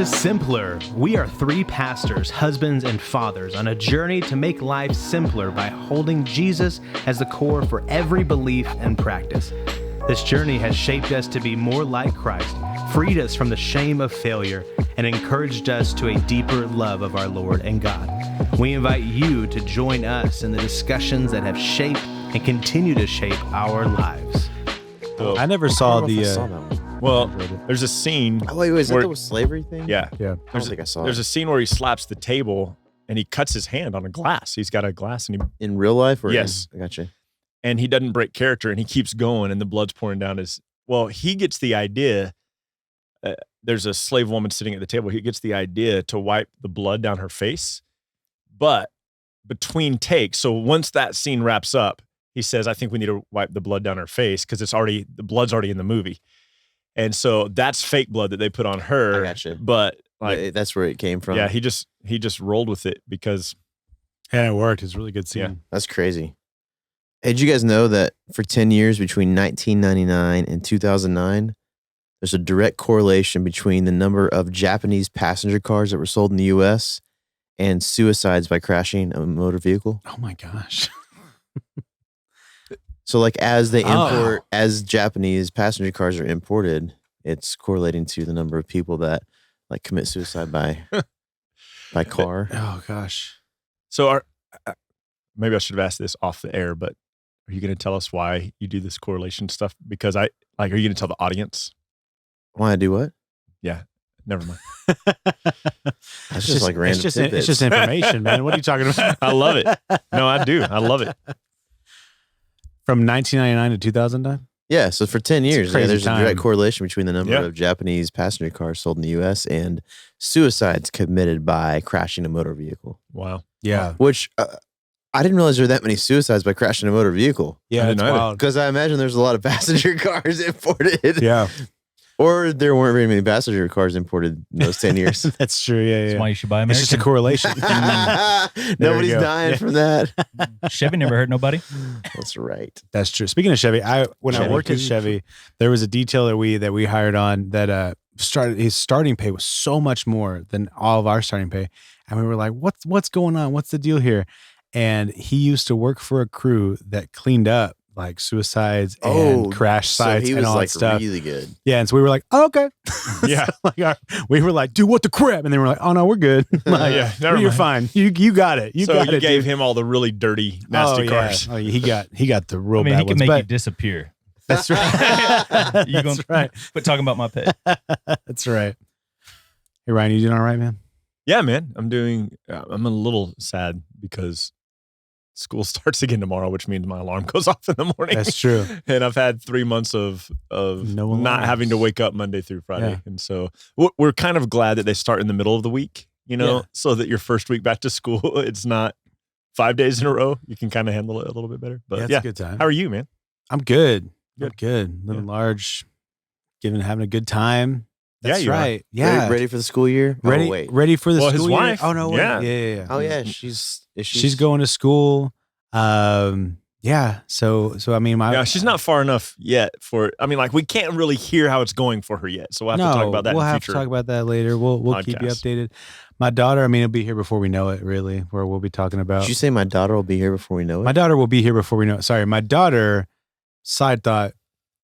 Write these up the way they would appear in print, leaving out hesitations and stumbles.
to Simpler. We are three pastors, husbands, and fathers on a journey to make life simpler by holding Jesus as the core for every belief and practice. This journey has shaped us to be more like Christ, freed us from the shame of failure, and encouraged us to a deeper love of our Lord and God. We invite you to join us in the discussions that have shaped and continue to shape our lives. So, I never saw I the. saw that one. Well, there's a scene. Oh, wait, is that where- the slavery thing? Yeah. Yeah. I don't think I saw There's it. a scene where he slaps the table and he cuts his hand on a glass. He's got a glass and In real life? Or Yes. I gotcha. he doesn't break character and he keeps going and the blood's pouring down his. Well, he gets the idea. There's a slave woman sitting at the table. He gets the idea to wipe the blood down her face, but between takes. So once that scene wraps up, he says, "I think we need to wipe the blood down her face because the blood's already in the movie." And so that's fake blood that they put on her. I gotcha. But like, That's where it came from. yeah, he just rolled with it because And it worked. It's a really good scene. Yeah. That's crazy. Hey, did you guys know that for 10 years between 1999 and 2009, there's a direct correlation between the number of Japanese passenger cars that were sold in the U.S. and suicides by crashing a motor vehicle? Oh my gosh. So like as they Oh. as Japanese passenger cars are imported, it's correlating to the number of people that like commit suicide by car. Oh gosh. So maybe I should have asked this off the air, but are you going to tell us why you do this correlation stuff? Because are you going to tell the audience? Why I do what? Yeah, never mind. That's just like random It's tidbits. just information, man. What are you talking about? I love it. No, I do. I love it. From 1999 to 2009? Yeah, so for 10 years, crazy there's a time. direct correlation between the number Yeah. of Japanese passenger cars sold in the U.S. and suicides committed by crashing a motor vehicle. Wow. Yeah. Which I didn't realize there were that many suicides by crashing a motor vehicle. Yeah, didn't it's either. wild. Because I imagine there's a lot of passenger cars imported. Yeah. Or there weren't very many passenger cars imported in those 10 years. That's true. Yeah, That's yeah. why you should buy It's just a American. correlation. Nobody's go. dying Yeah. from that. Chevy never hurt nobody. That's right. That's true. Speaking of Chevy, when I Chevy. worked at Chevy, there was a detail that we hired on that his starting pay was so much more than all of our starting pay, and we were like, "What's going on? What's the deal here?" And he used to work for a crew that cleaned up like suicides and crash sites so he and was all like that stuff. really good. Yeah, and so we were like, oh, "Okay." Yeah. We were like, "Dude, what the crap?" And they were like, "Oh no, we're good. Like, Yeah, never you're mind. fine. You got it. You so got you it." gave dude." him all the really dirty, nasty oh, cars. Yeah. Oh, he got the real I mean, bad he can ones. make but you disappear. that's right. You That's gonna right. quit talking about my pay? That's right. Hey Ryan, you doing all right, man? Yeah, man. I'm a little sad because school starts again tomorrow, which means my alarm goes off in the morning. That's true. And I've had 3 months of No not alarms. having to wake up Monday through Friday. Yeah. And so we're kind of glad that they start in the middle of the week, Yeah. so that your first week back to school, it's not 5 days in a row. You can kind of handle it a little bit better. But It's yeah, a good time. how are you, man? I'm good. I'm Good. good. Living Yeah. large, having a good time. Yeah, That's you are. right. Yeah. Ready for the school year? Ready, Oh, wait. ready for the Well, school his year? wife. Oh no, wait. Yeah. Yeah. Oh yeah, she's She's going to school. Yeah. So I mean, Yeah, she's not far enough yet we can't really hear how it's going for her yet. So we'll have to talk about that we'll in have future. to talk about that later. We'll keep you podcasts. updated. My daughter, I mean, it'll be here before we know it. Really, where we'll be talking about. Did you say my daughter will be here before we know it? My daughter will be here before we know it. Sorry, my daughter. Side thought,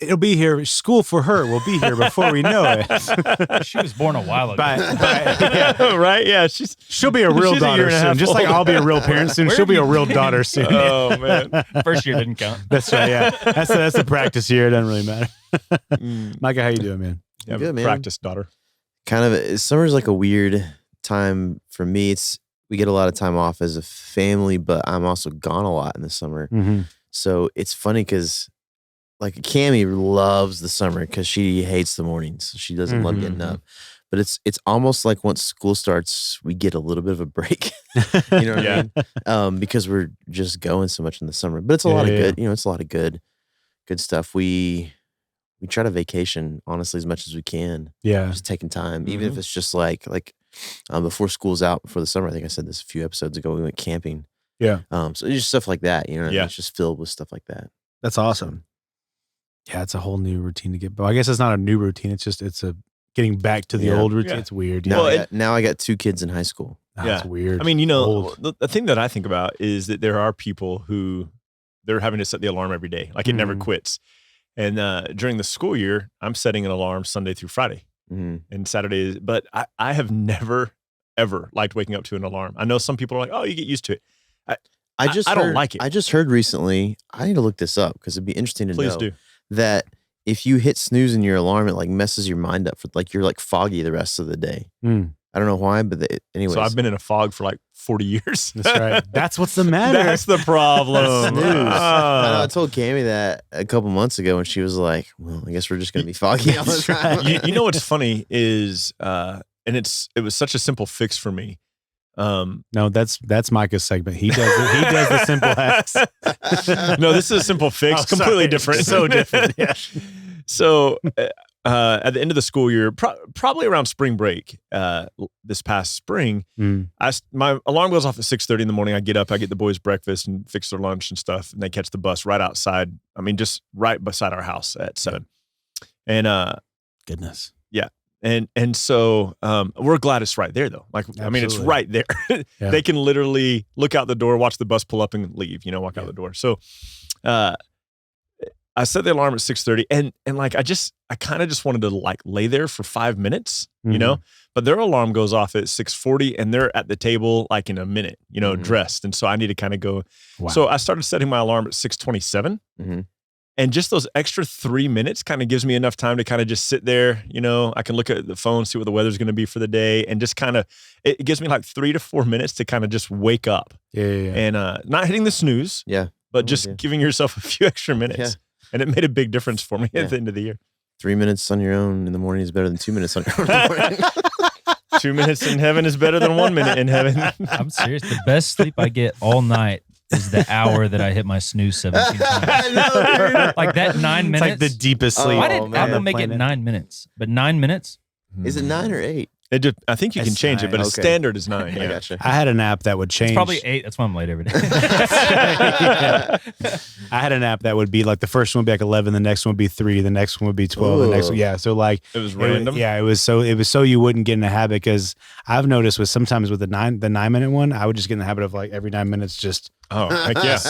it'll be here. School for her will be here before we know it. She was born a while ago. Yeah. Right? Yeah, She'll be a real She's a daughter year and a half soon. Just like old. I'll be a real parent soon. Where She'll have be you a real been? daughter soon. Oh man. First year didn't count. That's right. Yeah, that's the practice year. It doesn't really matter. Micah, how you doing, man? Yeah, Good, man. practice daughter. Kind of summer's like a weird time for me. We get a lot of time off as a family, but I'm also gone a lot in the summer. Mm-hmm. So it's funny because like Cammie loves the summer because she hates the mornings. She doesn't love getting up. But it's almost like once school starts, we get a little bit of a break. You know what Yeah. I mean? Because we're just going so much in the summer. But it's a lot of Yeah. good, it's a lot of good stuff. We try to vacation honestly as much as we can. Yeah. Just taking time, even if it's just like before school's out, before the summer. I think I said this a few episodes ago. We went camping. Yeah. So just stuff like that. You know, what I mean? Yeah. It's just filled with stuff like that. That's awesome. Yeah, it's a whole new routine to get. But I guess it's not a new routine. It's a getting back to the Yeah. old routine. Yeah. It's weird. Now, Well, now I got 2 kids in high school. That's weird. I mean, Old. the thing that I think about is that there are people who they're having to set the alarm every day. Like it never quits. And during the school year, I'm setting an alarm Sunday through Friday and Saturdays. But I have never, ever liked waking up to an alarm. I know some people are like, oh, you get used to it. I don't like it. I just heard recently, I need to look this up because it'd be interesting to Please know do. that if you hit snooze in your alarm, it like messes your mind up for like you're like foggy the rest of the day. I don't know why, but anyways. So I've been in a fog for like 40 years. That's right. That's what's the matter. That's the problem. Snooze. I know, I told Cammie that a couple months ago when she was like, well, I guess we're just going to be foggy all the time. You know what's funny is, and it was such a simple fix for me. No, that's Micah's segment. He does it. He does the simple hacks. No, this is a simple fix, Oh, completely sorry. different. So different. Yeah. So at the end of the school year, probably around spring break, this past spring, my alarm goes off at 6:30 in the morning. I get up, I get the boys breakfast and fix their lunch and stuff, and they catch the bus right outside. I mean, just right beside our house at 7. And Goodness. yeah. And so we're glad it's right there though. Like, I mean, it's Absolutely. right there. Yeah. They can literally look out the door, watch the bus pull up and leave, walk out the door. So I set the alarm at 6:30 and like, I kind of just wanted to like lay there for 5 minutes, but their alarm goes off at 6:40 and they're at the table like in a minute, dressed. And so I need to kind of go. Wow. So I started setting my alarm at 6:27. And just those extra 3 minutes kind of gives me enough time to kind of just sit there. I can look at the phone, see what the weather's going to be for the day. And just kind of, it gives me like 3 to 4 minutes to kind of just wake up. Yeah. And not hitting the snooze. Yeah. But just giving yourself a few extra minutes. Yeah. And it made a big difference for me at the end of the year. 3 minutes on your own in the morning is better than 2 minutes on your own in the morning. 2 minutes in heaven is better than 1 minute in heaven. I'm serious. The best sleep I get all night is the hour that I hit my snooze 17 times. I know, dude. Like that 9 minutes. It's like the deepest sleep. Why did man. Apple make it Planet. 9 minutes? But 9 minutes? Is it 9 or 8? I think you can It's change it, but 9. its Okay. standard is 9. I Yeah. gotcha. I had an app that would change. It's probably 8. That's why I'm late every day. Yeah. I had an app that would be like the first one would be like 11, the next one would be 3, the next one would be 12, the next one. Ooh. Yeah. So like It was random. it was so you wouldn't get in a habit because I've noticed sometimes with the 9-minute one, I would just get in the habit of like every 9 minutes just Oh, heck yeah. as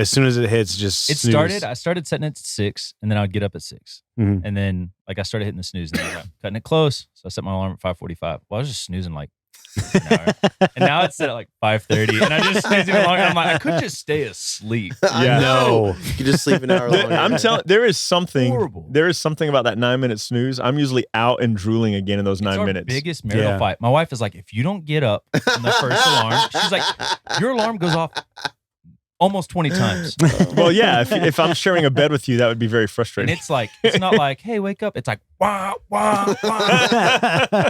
soon as it hits, just I started setting it to 6 and then I would get up at 6. Mhm. And then like I started hitting the snooze and then I got cutting it close. So I set my alarm at 5:45. Well, I was just snoozing like an hour. And now it's set at like 5:30. And I just snooze even longer. I'm like, I could just stay asleep. I Yeah. know. You could just sleep an hour longer. I'm telling there is something Horrible. there is something about that 9-minute snooze. I'm usually out and drooling again in those 9 It's our minutes. biggest marital Yeah. fight. My wife is like, if you don't get up on the first alarm, she's like, your alarm goes off almost 20 times. Well, yeah, if I'm sharing a bed with you, that would be very And frustrating. it's like, it's not like, hey, wake up. It's like, wah, wah, wah.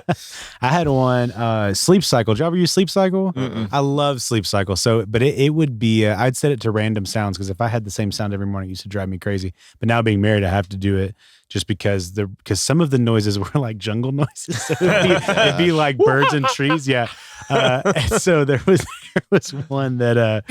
I had one Sleep Cycle. Did you ever use Sleep Cycle? Mm-mm. I love Sleep Cycle. So, but it would be I'd set it to random sounds because if I had the same sound every morning, it used to drive me crazy. But now being married, I have to do it just because some of the noises were like jungle noises. So it'd be like birds and trees. Yeah. And so there was one that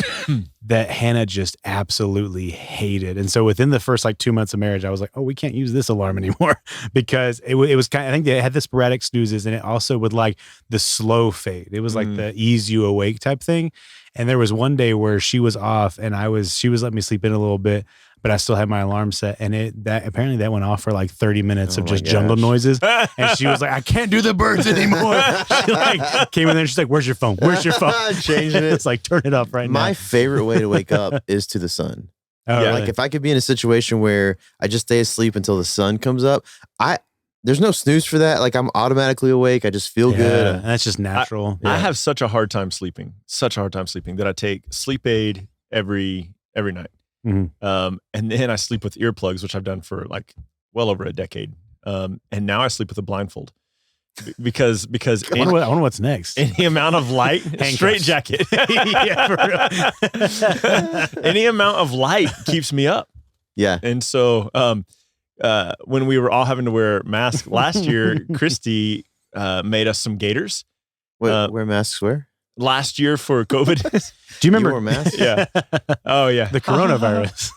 that Hannah just absolutely hated. And so within the first like 2 months of marriage, I was like, oh, we can't use this alarm anymore because it was kind of, I think they had the sporadic snoozes and it also would like the slow fade. It was like the ease you awake type thing. And there was one day where she was off and she was letting me sleep in a little bit, but I still had my alarm set and apparently that went off for like 30 minutes Oh of my just jungle gosh. noises. And she was like, I can't do the birds anymore. She like came in there and she's like, where's your phone? Where's your phone? Changing it. It's like, turn it off right My now. favorite way to wake up is to the sun. Oh, Yeah, really? Like if I could be in a situation where I just stay asleep until the sun comes up, there's no snooze for that. Like I'm automatically awake. I just feel Yeah, good. and that's just natural. I have such a hard time sleeping that I take sleep aid every night. Mhm. And then I sleep with earplugs, which I've done for like well over a decade. And now I sleep with a blindfold because I wonder what's next. any amount of light, straight jacket. Yeah, for real. Any amount of light keeps me up. Yeah. And so when we were all having to wear masks last year, Christy made us some gaiters Wait, wear masks where? last year for COVID. Do you remember You wore masks? Yeah. Oh yeah. the coronavirus?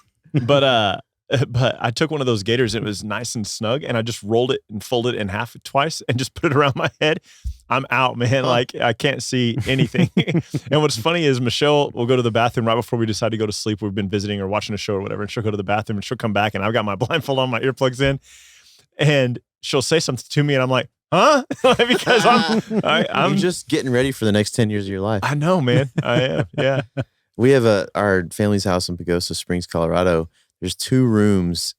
But but I took one of those gaiters. And it was nice and snug, and I just rolled it and folded it in half twice, and just put it around my head. I'm out, man. Like I can't see anything. And what's funny is Michelle will go to the bathroom right before we decide to go to sleep. We've been visiting or watching a show or whatever, and she'll go to the bathroom and she'll come back, and I've got my blindfold on, my earplugs in, and she'll say something to me, and I'm like, huh? Because I'm You're just getting ready for the next 10 years of your life. I know, man. I am. Yeah. We have our family's house in Pagosa Springs, Colorado. There's 2 rooms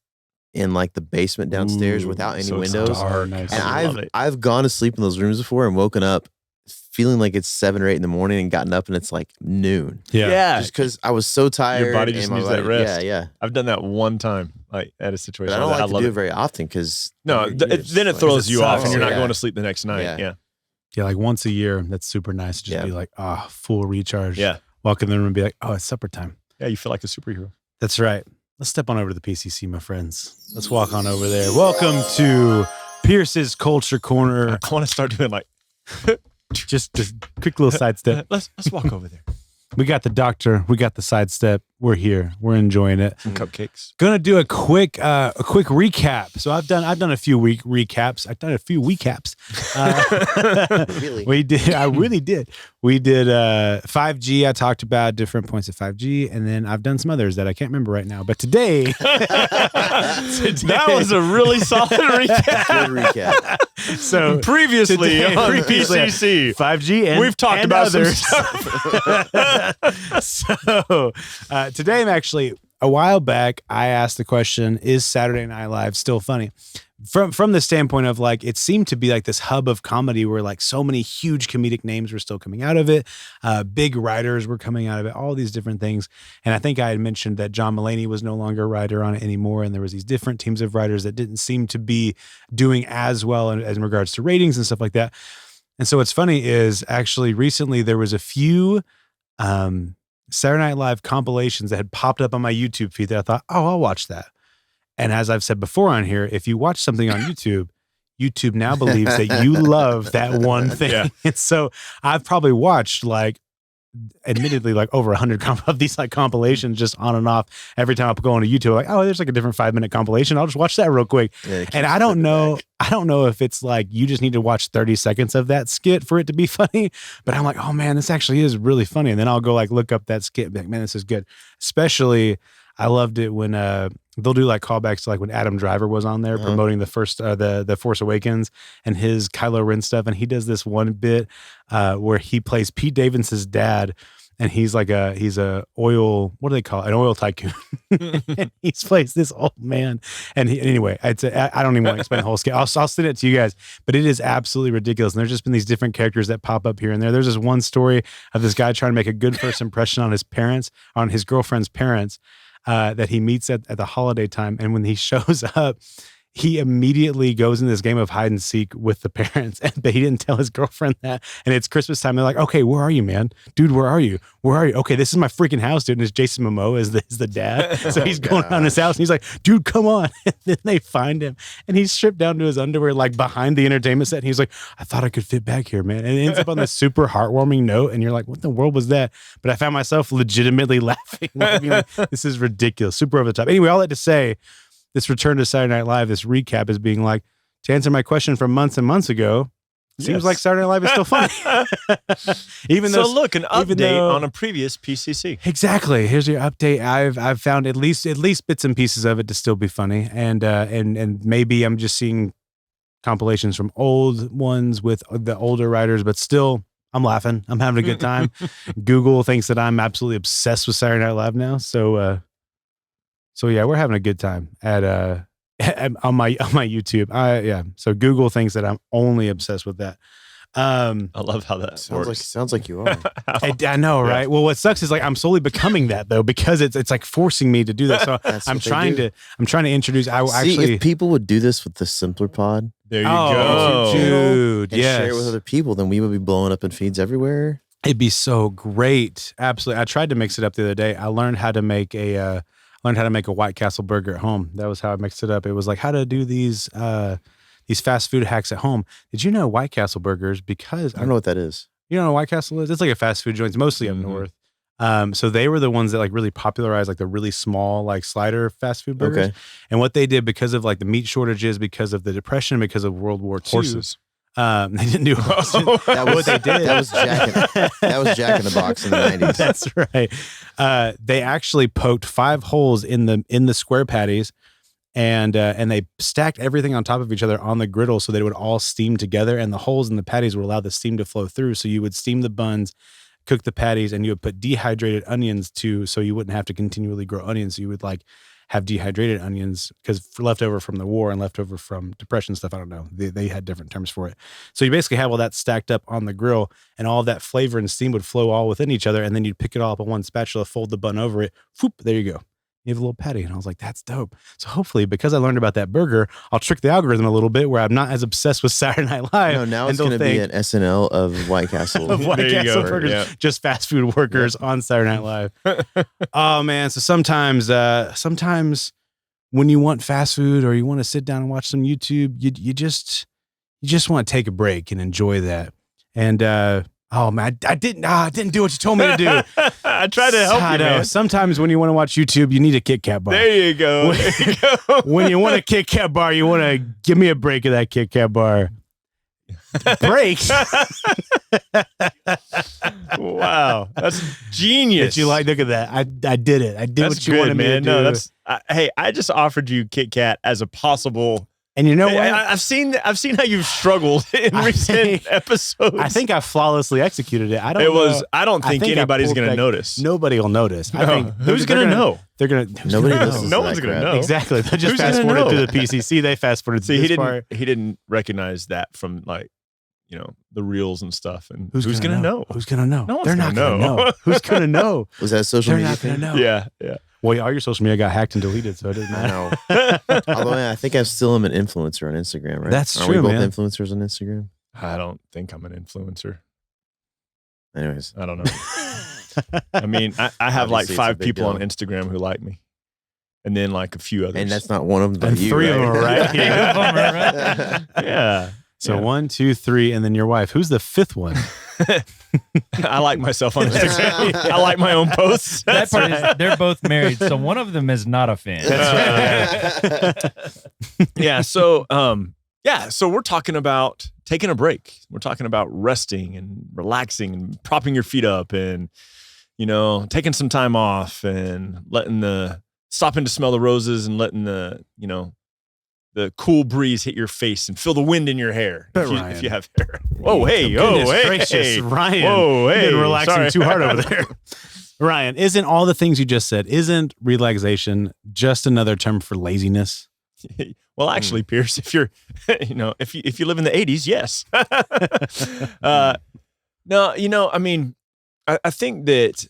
in like the basement downstairs without any so it's windows. dark. Nice. And I love it. I've gone to sleep in those rooms before and woken up feeling like it's 7 or 8 in the morning and gotten up and it's like noon. Yeah. Just because I was so tired. body and just my needs that rest. Yeah. I've done that one time, like at a situation. But I don't like to love do it very often because No, then it throws you off, and you're not going to sleep the next night. Yeah. Yeah. Yeah, like once a year, that's super nice. Just Yeah. be like, full recharge. Yeah. Walk in the room and be like, oh, it's supper time. Yeah. You feel like a superhero. That's right. Let's step on over to the PCC, my friends. Let's walk on over there. Welcome to Pierce's Culture Corner. I want to start doing like, Just a quick little sidestep. let's walk over there. We got the doctor. We got the sidestep. We're here. We're enjoying it. Some cupcakes. Gonna do a quick recap. So I've done a few week recaps. I've done a few recaps. Really? We did. I really did. We did 5G. I talked about different points of 5G, and then I've done some others that I can't remember right now. But today, That was a really solid recap. Good recap. so Previously Today- on previously- PCC. 5G, and We've talked and about some others. So today, I'm actually a while back. I asked the question: is Saturday Night Live still funny? From the standpoint of like, it seemed to be like this hub of comedy where like so many huge comedic names were still coming out of it. Big writers were coming out of it, all these different things. And I think I had mentioned that John Mulaney was no longer a writer on it anymore. And there was these different teams of writers that didn't seem to be doing as well in regards to ratings and stuff like that. And so what's funny is actually recently there was a few Saturday Night Live compilations that had popped up on my YouTube feed that I thought, oh, I'll watch that. And as I've said before on here, if you watch something on YouTube, YouTube now believes that you love that one thing. Yeah. And so I've probably watched like, admittedly, like over 100 of these like compilations just on and off every time I go on to YouTube. Like, oh, there's like a different 5-minute compilation. I'll just watch that real quick. Yeah, it And keeps I don't flipping know, back. I don't know if it's like you just need to watch 30 seconds of that skit for it to be funny, but I'm like, oh man, this actually is really funny. And then I'll go like look up that skit and be like, man, this is good. Especially I loved it when they'll do like callbacks to like when Adam Driver was on there promoting the first the Force Awakens and his Kylo Ren stuff, and he does this one bit where he plays Pete Davidson's dad. And he's like he's a oil, what do they call it? An oil tycoon. And he's plays this old man. And anyway, I don't even want to explain the whole skit. I'll send it to you guys, but it is absolutely ridiculous. And there's just been these different characters that pop up here and there. There's this one story of this guy trying to make a good first impression on his parents, on his girlfriend's parents, that he meets at the holiday time. And when he shows up, he immediately goes in this game of hide and seek with the parents, but he didn't tell his girlfriend that. And it's Christmas time. They're like, okay, where are you, man? Dude, where are you? Where are you? Okay, this is my freaking house, dude. And it's Jason Momoa is the dad. So he's going around his house and he's like, dude, come on. And then they find him and he's stripped down to his underwear, like behind the entertainment set. And he's like, I thought I could fit back here, man. And it ends up on this super heartwarming note. And you're like, what in the world was that? But I found myself legitimately laughing. Like, being like, this is ridiculous. Super over the top. Anyway, all that to say, this return to Saturday Night Live, this recap is being like, to answer my question from months and months ago, seems Yes. like Saturday Night Live is still funny. Even So though, look, an even update though- on a previous PCC. exactly. Here's your update. I've found at least bits and pieces of it to still be funny, and maybe I'm just seeing compilations from old ones with the older writers, but still, I'm laughing. I'm having a good time. Google thinks that I'm absolutely obsessed with Saturday Night Live now, so yeah, we're having a good time on my YouTube. Yeah. So Google thinks that I'm only obsessed with that. I love how that Sounds like you are. I know, right? Yeah. Well, what sucks is like I'm slowly becoming that though, because it's like forcing me to do that. So That's I'm what they trying do. to introduce. I See, actually. if people would do this with the Simpler Pod There you Oh, go. dude, and share it with yes. other people, then we would be blowing up in feeds everywhere. It'd be so great. Absolutely. I tried to mix it up the other day. I learned how to make a White Castle burger at home. That was how I mixed it up. It was like how to do these fast food hacks at home. Did you know White Castle burgers, because I don't know what that is. you know what White Castle is? It's like a fast food joint. It's mostly up Mhm. north. So they were the ones that like really popularized like the really small like slider fast food burgers. Okay. And what they did because of like the meat shortages, because of the depression, because of World War II, Horses. they didn't do horses. That was What they did. That was Jack in the Box in the 90s. That's right. They actually poked 5 holes in the square patties, and they stacked everything on top of each other on the griddle so they would all steam together, and the holes in the patties would allow the steam to flow through. So you would steam the buns, cook the patties, and you would put dehydrated onions too, so you wouldn't have to continually grow onions. So you would like have dehydrated onions because leftover from the war and leftover from depression stuff. I don't know. They had different terms for it. So you basically have all that stacked up on the grill, and all of that flavor and steam would flow all within each other. And then you'd pick it all up on one spatula, fold the bun over it. Whoop, there you go. You have a little patty. And I was like, that's dope. So hopefully, because I learned about that burger, I'll trick the algorithm a little bit where I'm not as obsessed with Saturday Night Live. No, now and it's going to they'll be think an SNL of White Castle. of White There you Castle go. burgers, Yeah. just fast food workers on Saturday Night Live. Oh man. So sometimes when you want fast food or you want to sit down and watch some YouTube, you just want to take a break and enjoy that. And oh man, I didn't do what you told me to do. I tried to help I you, know. man. Sometimes when you want to watch YouTube, you need a Kit Kat bar. There you go. There you go. When you want a Kit Kat bar, you want to give me a break of that Kit Kat bar. Break? Wow, that's genius. Did you like? Look at that. I did it. I did That's what you good, wanted me to man. do. No, that's hey. I just offered you Kit Kat as a possible. and you know Hey, what? I've seen how you've struggled in I recent think- episodes. I think I flawlessly executed it. I don't. it know. was. I don't I think think I anybody's pulled going to back- notice. Nobody will notice. I No. think Who's they're going to know? They're gonna. who's Nobody gonna listens know? No to one's that going to crap. know. Exactly. They just Who's fast gonna forwarded know? to the PCC. They fast forwarded to See, this he part. didn't recognize that from like the reels and stuff. And who's gonna going to know? Who's gonna know? No one's They're not gonna gonna know. know. Who's gonna know? Was that a social They're media not gonna thing? know. Yeah. Well, all your social media got hacked and deleted, so it doesn't I matter. know. Although I think I still am an influencer on Instagram, right? That's Aren't true, we both man. influencers on Instagram? I don't think I'm an influencer. Anyways. I don't know. I mean, I have like Obviously, it's a 5 big people on deal. Instagram who like me, and then like a few others. And that's not one of them, but And you, 3 of them are right here. Two of them are right. yeah. So Yeah. 1, 2, 3, and then your wife. Who's the 5th one? I like myself on Instagram. I like my own posts. That part is they're both married, so one of them is not a fan. Yeah. So, so we're talking about taking a break. We're talking about resting and relaxing and propping your feet up and, taking some time off and stopping to smell the roses and letting the cool breeze hit your face and feel the wind in your hair. But If you Ryan. have hair. Whoa, hey, Goodness hey. gracious, Ryan. Whoa, You've hey. been relaxing sorry. too hard over there. Ryan, isn't all the things you just said, isn't relaxation just another term for laziness? Well, actually, Pierce, if you're, if you live in the 80s, yes. No, I mean, I think that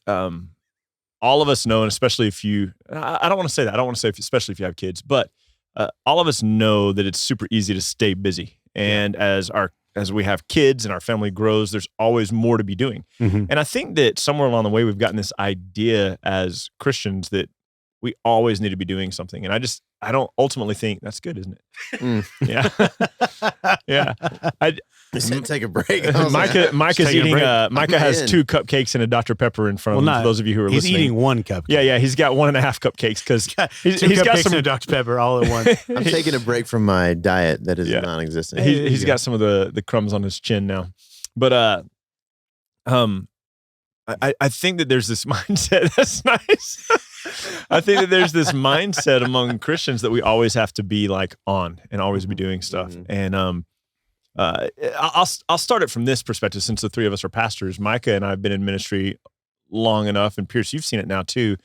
all of us know, and especially if I don't want to say that. I don't want to say especially if you have kids, but all of us know that it's super easy to stay busy. And as we have kids and our family grows, there's always more to be doing. Mhm. And I think that somewhere along the way, we've gotten this idea as Christians that we always need to be doing something. And I don't ultimately think that's good, isn't it? Mm. Yeah. Yeah. They said take a break. I was like, Micah's taking a eating, break. Micah has in. 2 cupcakes and a Dr. Pepper in front of him, Well, for those of you who are He's listening. eating 1 cupcake. Yeah. He's got 1.5 cupcakes because he's 2 got cupcakes some. and a Dr. Pepper all at once. I'm taking a break from my diet that is Yeah. non-existent. Hey, there you He's go. got some of the crumbs on his chin now. But I think that there's this mindset. That's nice. I think that there's this mindset among Christians that we always have to be like on and always be doing stuff. Mhm. And I'll start it from this perspective, since the 3 of us are pastors. Micah and I have been in ministry long enough, and Pierce, you've seen it now too,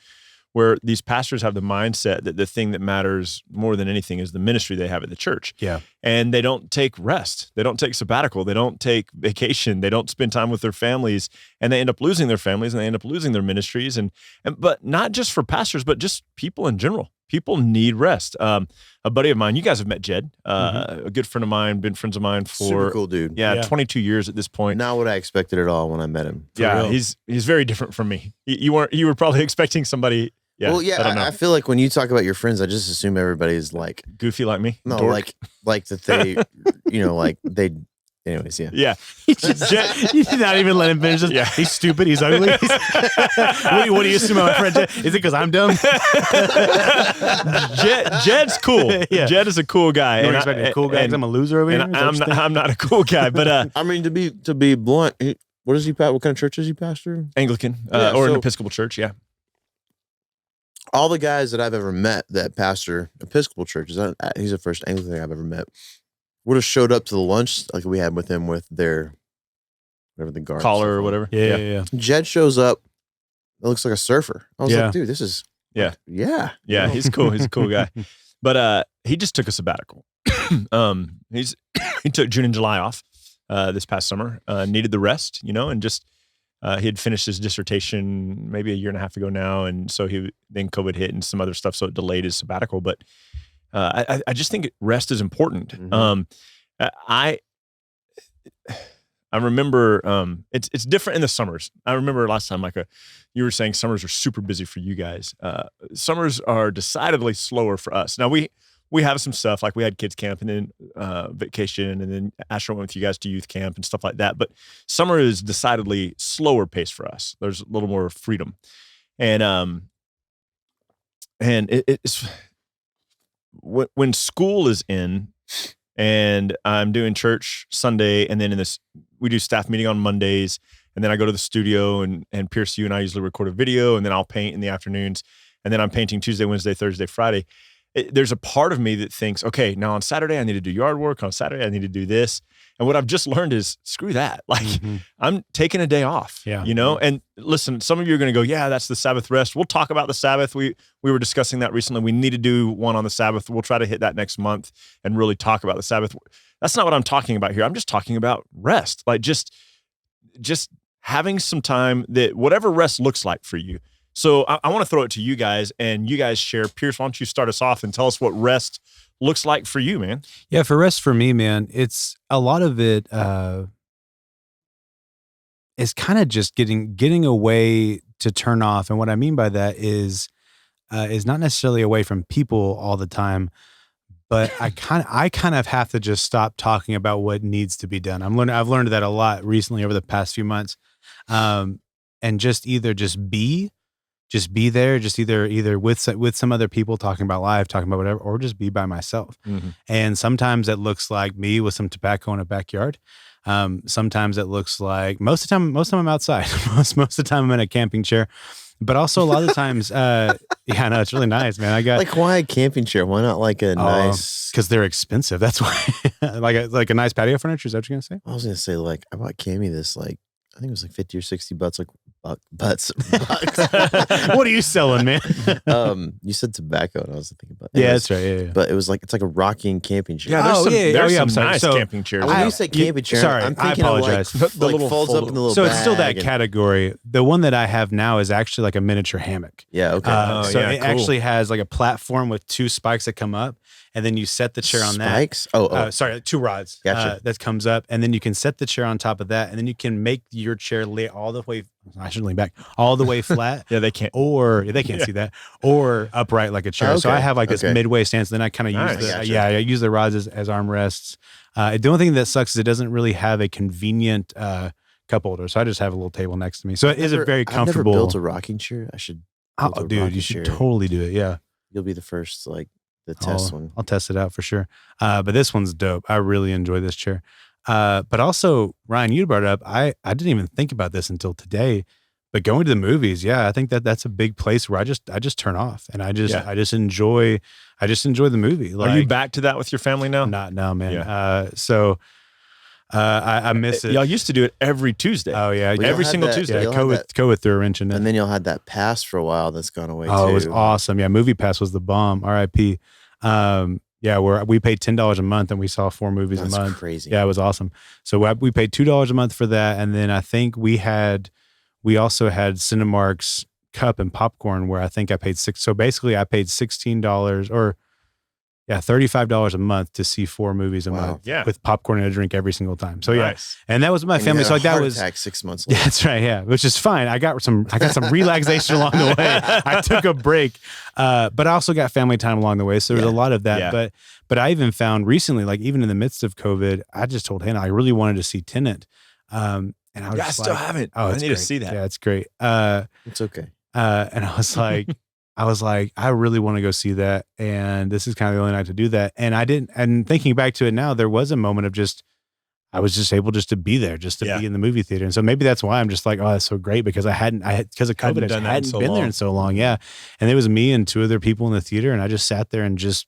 where these pastors have the mindset that the thing that matters more than anything is the ministry they have at the church. Yeah. And they don't take rest. They don't take sabbatical. They don't take vacation. They don't spend time with their families, and they end up losing their families, and they end up losing their ministries. But not just for pastors, but just people in general. People need rest. A buddy of mine, you guys have met Jed, a good friend of mine, been friends of mine for Super cool dude. Yeah. 22 years at this point. Not what I expected at all when I met him. Yeah, real. he's very different from me. You were probably expecting somebody. Yeah, Well, yeah, I don't know. I feel like when you talk about your friends, I just assume everybody's like, Goofy like me. no, Dork. like that they, like they Anyways, yeah. Yeah. You did not even let him finish this. Yeah. He's stupid. He's ugly. What do you assume about my friend Jed? Is it because I'm dumb? Jed's cool. Yeah. Jed is a cool guy. You're expecting a cool guy because I'm a loser over here? And Is that what you think? I'm not a cool guy, but I mean, to be blunt, what does he? What kind of church is he pastor? Anglican Yeah, or an so- Episcopal church. Yeah. All the guys that I've ever met that pastor Episcopal churches, he's the first Anglican I've ever met, would have showed up to the lunch like we had with him with their whatever the guard Collar or whatever. Yeah. Jed shows up. It looks like a surfer. I was Yeah. like, dude, this is Yeah. yeah. Yeah, he's cool. He's a cool guy. But he just took a sabbatical. He took June and July off this past summer. Needed the rest, and just he had finished his dissertation maybe a year and a half ago now, and so then COVID hit and some other stuff, so it delayed his sabbatical. But I just think rest is important. Mhm. I remember it's different in the summers. I remember last time, you were saying summers are super busy for you guys. Summers are decidedly slower for us. Now we have some stuff, like we had kids camp and then vacation, and then Asher went with you guys to youth camp and stuff like that. But summer is decidedly slower pace for us. There's a little more freedom, and it's when school is in. And I'm doing church Sunday, and then we do staff meeting on Mondays, and then I go to the studio, and Pierce, you and I usually record a video, and then I'll paint in the afternoons, and then I'm painting Tuesday, Wednesday, Thursday, Friday. There's a part of me that thinks, okay, now on Saturday I need to do yard work. On Saturday I need to do this. And what I've just learned is screw that. Like I'm taking a day off, Yeah. And listen, some of you are going to go, yeah, that's the Sabbath rest. We'll talk about the Sabbath. We were discussing that recently. We need to do one on the Sabbath. We'll try to hit that next month and really talk about the Sabbath. That's not what I'm talking about here. I'm just talking about rest. Like just having some time that whatever rest looks like for you. So I want to throw it to you guys, and you guys share. Pierce, why don't you start us off and tell us what rest looks like for you, man? Yeah, for rest for me, man, it's a lot of it is kind of just getting away to turn off. And what I mean by that is not necessarily away from people all the time, but I kind of have to just stop talking about what needs to be done. I've learned that a lot recently over the past few months, and just be there, just either with some other people talking about life, talking about whatever, or just be by myself. Mm-hmm. And sometimes it looks like me with some tobacco in a backyard. Sometimes it looks like most of the time I'm outside. most of the time I'm in a camping chair. But also a lot of the times, yeah, no, it's really nice, man. I got Like why a camping chair? Why not like a nice? because they're expensive. That's why, like a nice patio furniture. Is that what you're gonna say? I was gonna say like I bought Cammy this I think it was like 50 or 60 bucks, bucks. What are you selling, man? You said tobacco, and I was thinking about. Yeah, that's right. Yeah. But it's like a rocking camping chair. Yeah, there's Oh, some, yeah, there's I'm some sorry. nice So, camping chairs. When you say camping chair, sorry, I'm I thinking apologize. of The like little folds up in the little So bag. it's still that and- category. The one that I have now is actually like a miniature hammock. Yeah. Okay. So yeah, it cool. actually has like a platform with two spikes that come up, and then you set the chair on Spikes? Oh. sorry, two rods. Gotcha. That comes up, and then you can set the chair on top of that, and then you can make your chair lay all the way. I should lean back all the way flat. Yeah, they can't. Or they can't see that, or upright like a chair. So Okay, I have like this okay. midway stance. Then I kind of Nice. use Gotcha. I use the rods as armrests. The only thing that sucks is it doesn't really have a convenient cup holder. So I just have a little table next to me. So it is a very comfortable. I've never built a rocking chair. I should. build a Oh, dude, rocking you should chair. totally do it. Yeah. You'll be the first, the test one. I'll test it out for sure. But this one's dope. I really enjoy this chair. But also, Ryan, you brought it up. I didn't even think about this until today. But going to the movies, yeah, I think that's a big place where I just turn off and I just enjoy the movie. Are you back to that with your family now? Not now, man. Yeah. I miss it. Y'all used to do it every Tuesday. Oh yeah, Well, every you'll single have that- Tuesday. yeah. you'll have COVID threw a wrench in it. And then you'll have that pass for a while that's gone away Oh, too. it was awesome. Yeah, Movie Pass was the bomb. R.I.P. Yeah, where we paid $10 a month and we saw 4 movies That's a month. crazy. Yeah, it was awesome. So we paid $2 a month for that, and then I think we also had Cinemark's cup and popcorn where I think I paid $6. So basically, I paid $16 or $35 a month to see 4 movies a Wow. month Yeah. with popcorn and a drink every single time. So yeah, Nice. and that was my And you family. had So a like that heart was attack 6 months yeah, later. that's right. Yeah, which is fine. I got some relaxation along the way. I took a break, but I also got family time along the way. So there's a lot of that. Yeah. But I even found recently, like even in the midst of COVID, I just told Hannah I really wanted to see Tenet. And I was Yeah, I just still like, haven't. oh, I it's need to great. see that. Yeah, it's great. It's okay. And I was like, I really want to go see that. And this is kind of the only night to do that. And I didn't, and thinking back to it now, there was a moment of I was just able just to be there, just to Yeah. be in the movie theater. And so maybe that's why I'm just like, oh, that's so great because because of COVID, Hadn't I just done that in hadn't so been there long. in so long. Yeah. And it was me and 2 other people in the theater. And I just sat there and just,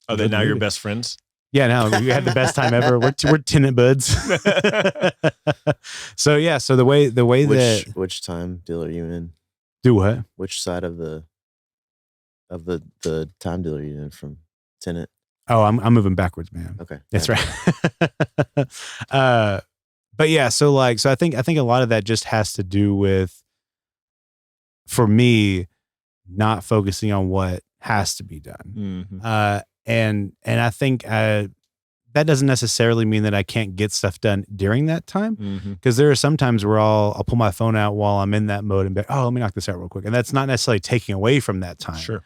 Are they enjoyed the now your movie. best friends? Yeah, no, we had the best time ever. We're Tenet buds. So yeah, so the way that Which time deal are you in? do what? Which side of the time deal are you in from Tenet? Oh, I'm moving backwards, man. Okay. That's right. But yeah, so I think a lot of that just has to do with, for me, not focusing on what has to be done. Mhm. And I think that doesn't necessarily mean that I can't get stuff done during that time. Mhm. Because there are some times where I'll pull my phone out while I'm in that mode and be like, oh, let me knock this out real quick. And that's not necessarily taking away from that time. Sure.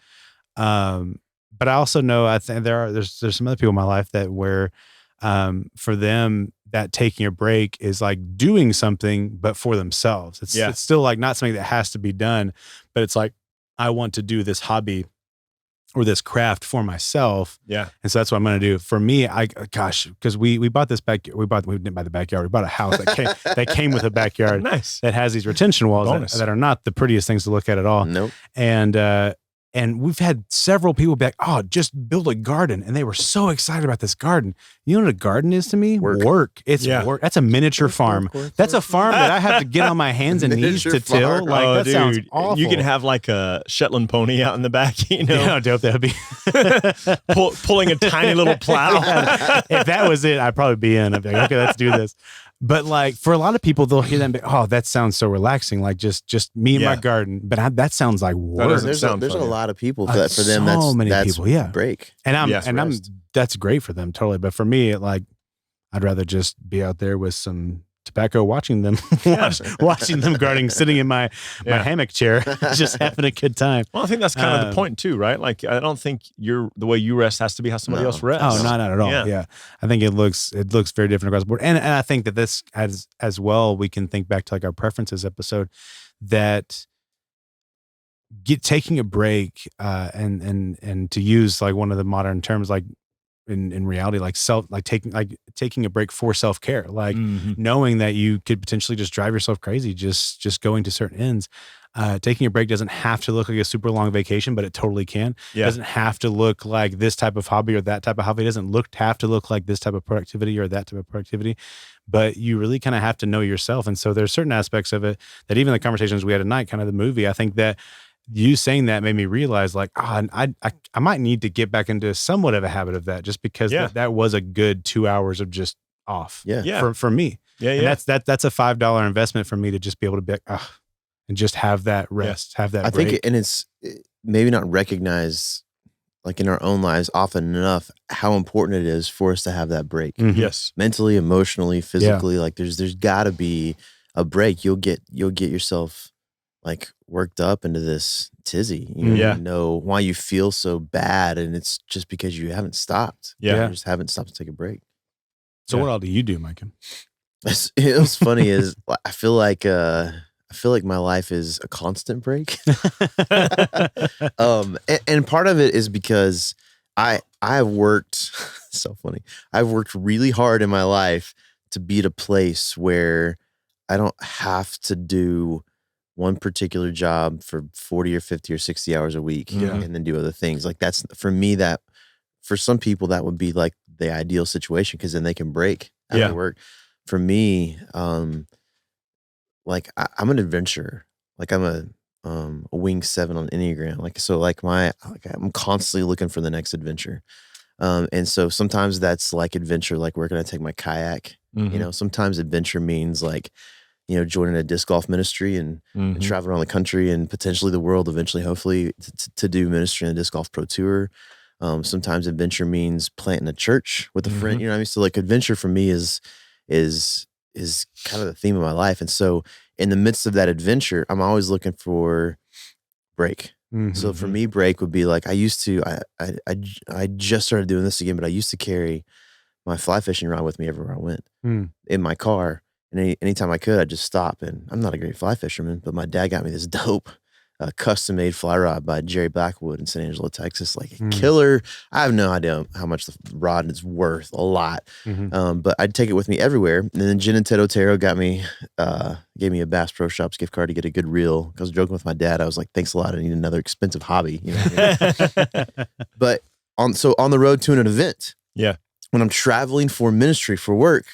But I also know I think there's some other people in my life that where for them that taking a break is like doing something but for themselves. It's still like not something that has to be done, but it's like I want to do this hobby or this craft for myself. Yeah. And so that's what I'm going to do. For me, because we bought this we didn't buy the backyard. We bought a house that came with a backyard Nice. that has these retention walls Bonus. that are not the prettiest things to look at all. Nope. And we've had several people be like, oh, just build a garden. And they were so excited about this garden. You know what a garden is to me? Work. It's Yeah. work. That's a miniature farm. That's a farm that I have to get on my hands and knees Miniature to till. farm. Like, that sounds awful. You can have like a Shetland pony out in the back, you know, You know how dope that would be. pulling a tiny little plow. If that was it, I'd probably be in. I'd be like, okay, let's do this. But like for a lot of people, they'll hear that and be, oh, that sounds so relaxing. Like just me and my Yeah. garden. But that sounds like work. doesn't There's sound a fun, yeah. lot of people Uh, that for them so many that's people, yeah. break. And I'm Yes, rest. that's great for them, totally. But for me, I'd rather just be out there with some tobacco, watching them, watching them gardening, sitting in my Yeah. hammock chair, just having a good time. Well, I think that's kind of the point too, right? Like, I don't think the way you rest has to be how somebody No. else rests. Oh, not at all. Yeah. Yeah. I think it looks very different across the board. And I think that this as well, we can think back to like our preferences episode that taking a break and to use like one of the modern terms, like in reality, like taking a break for self-care, like Mhm. knowing that you could potentially just drive yourself crazy, just going to certain ends. Taking a break doesn't have to look like a super long vacation, but it totally can. Yeah. It doesn't have to look like this type of hobby or that type of hobby. It doesn't have to look like this type of productivity or that type of productivity, but you really kind of have to know yourself. And so there's certain aspects of it that even the conversations we had tonight, kind of the movie, I think that you saying that made me realize like, I might need to get back into somewhat of a habit of that, just because Yeah. that was a good 2 hours of just off Yeah. Yeah. for me. Yeah. And Yeah. that's a $5 investment for me to just be able to be like, and just have that rest, have that I break. think, and it's maybe not recognized like in our own lives often enough how important it is for us to have that break. Mhm. Yes. Mentally, emotionally, physically. Like there's got to be a break. You'll get yourself like worked up into this tizzy. You Yeah. know why you feel so bad, and it's just because you haven't stopped. Yeah. You just haven't stopped to take a break. So Yeah. what all do you do, Micah? It was funny is I feel like my life is a constant break. And part of it is because I've worked so funny. I've worked really hard in my life to be at a place where I don't have to do one particular job for 40 or 50 or 60 hours a week Yeah. and then do other things. Like that's for me, that for some people that would be like the ideal situation because then they can break after Yeah. work. For me, like I'm an adventurer. Like I'm a wing 7 on Enneagram. I'm constantly looking for the next adventure. And so sometimes that's like adventure, like where can I take my kayak? Mhm. You know, sometimes adventure means like, you know, joining a disc golf ministry and Mhm. travel around the country and potentially the world eventually, hopefully to do ministry in the disc golf pro tour. Sometimes adventure means planting a church with a friend. You know what I mean? So like adventure for me is kind of the theme of my life. And so in the midst of that adventure, I'm always looking for break. So for me, break would be like I just started doing this again, but I used to carry my fly fishing rod with me everywhere I went in my car. And anytime I could, I'd just stop. And I'm not a great fly fisherman, but my dad got me this dope custom made fly rod by Jerry Blackwood in San Angelo, Texas. Like a killer. I have no idea how much the rod is worth, a lot. But I'd take it with me everywhere. And then Jen and Ted Otero gave me a Bass Pro Shops gift card to get a good reel. I was joking with my dad. I was like, thanks a lot. I need another expensive hobby. You know what I mean? But on the road to an event. Yeah. When I'm traveling for ministry, for work,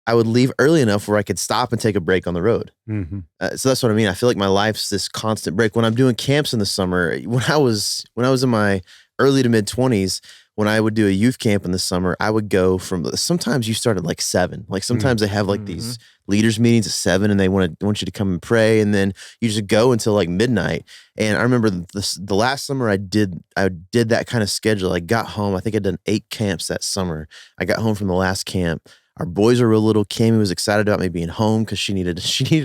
I would leave early enough where I could stop and take a break on the road. So that's what I mean. I feel like my life's this constant break. When I'm doing camps in the summer, when I was in my early to mid 20s, when I would do a youth camp in the summer, I would go sometimes you start at like 7. Like sometimes they have like these leaders meetings at 7 and they want you to come and pray. And then you just go until like midnight. And I remember the last summer I did that kind of schedule. I got home. I think I'd done 8 camps that summer. I got home from the last camp. Our boys are real little. Cammy was excited about me being home because she needed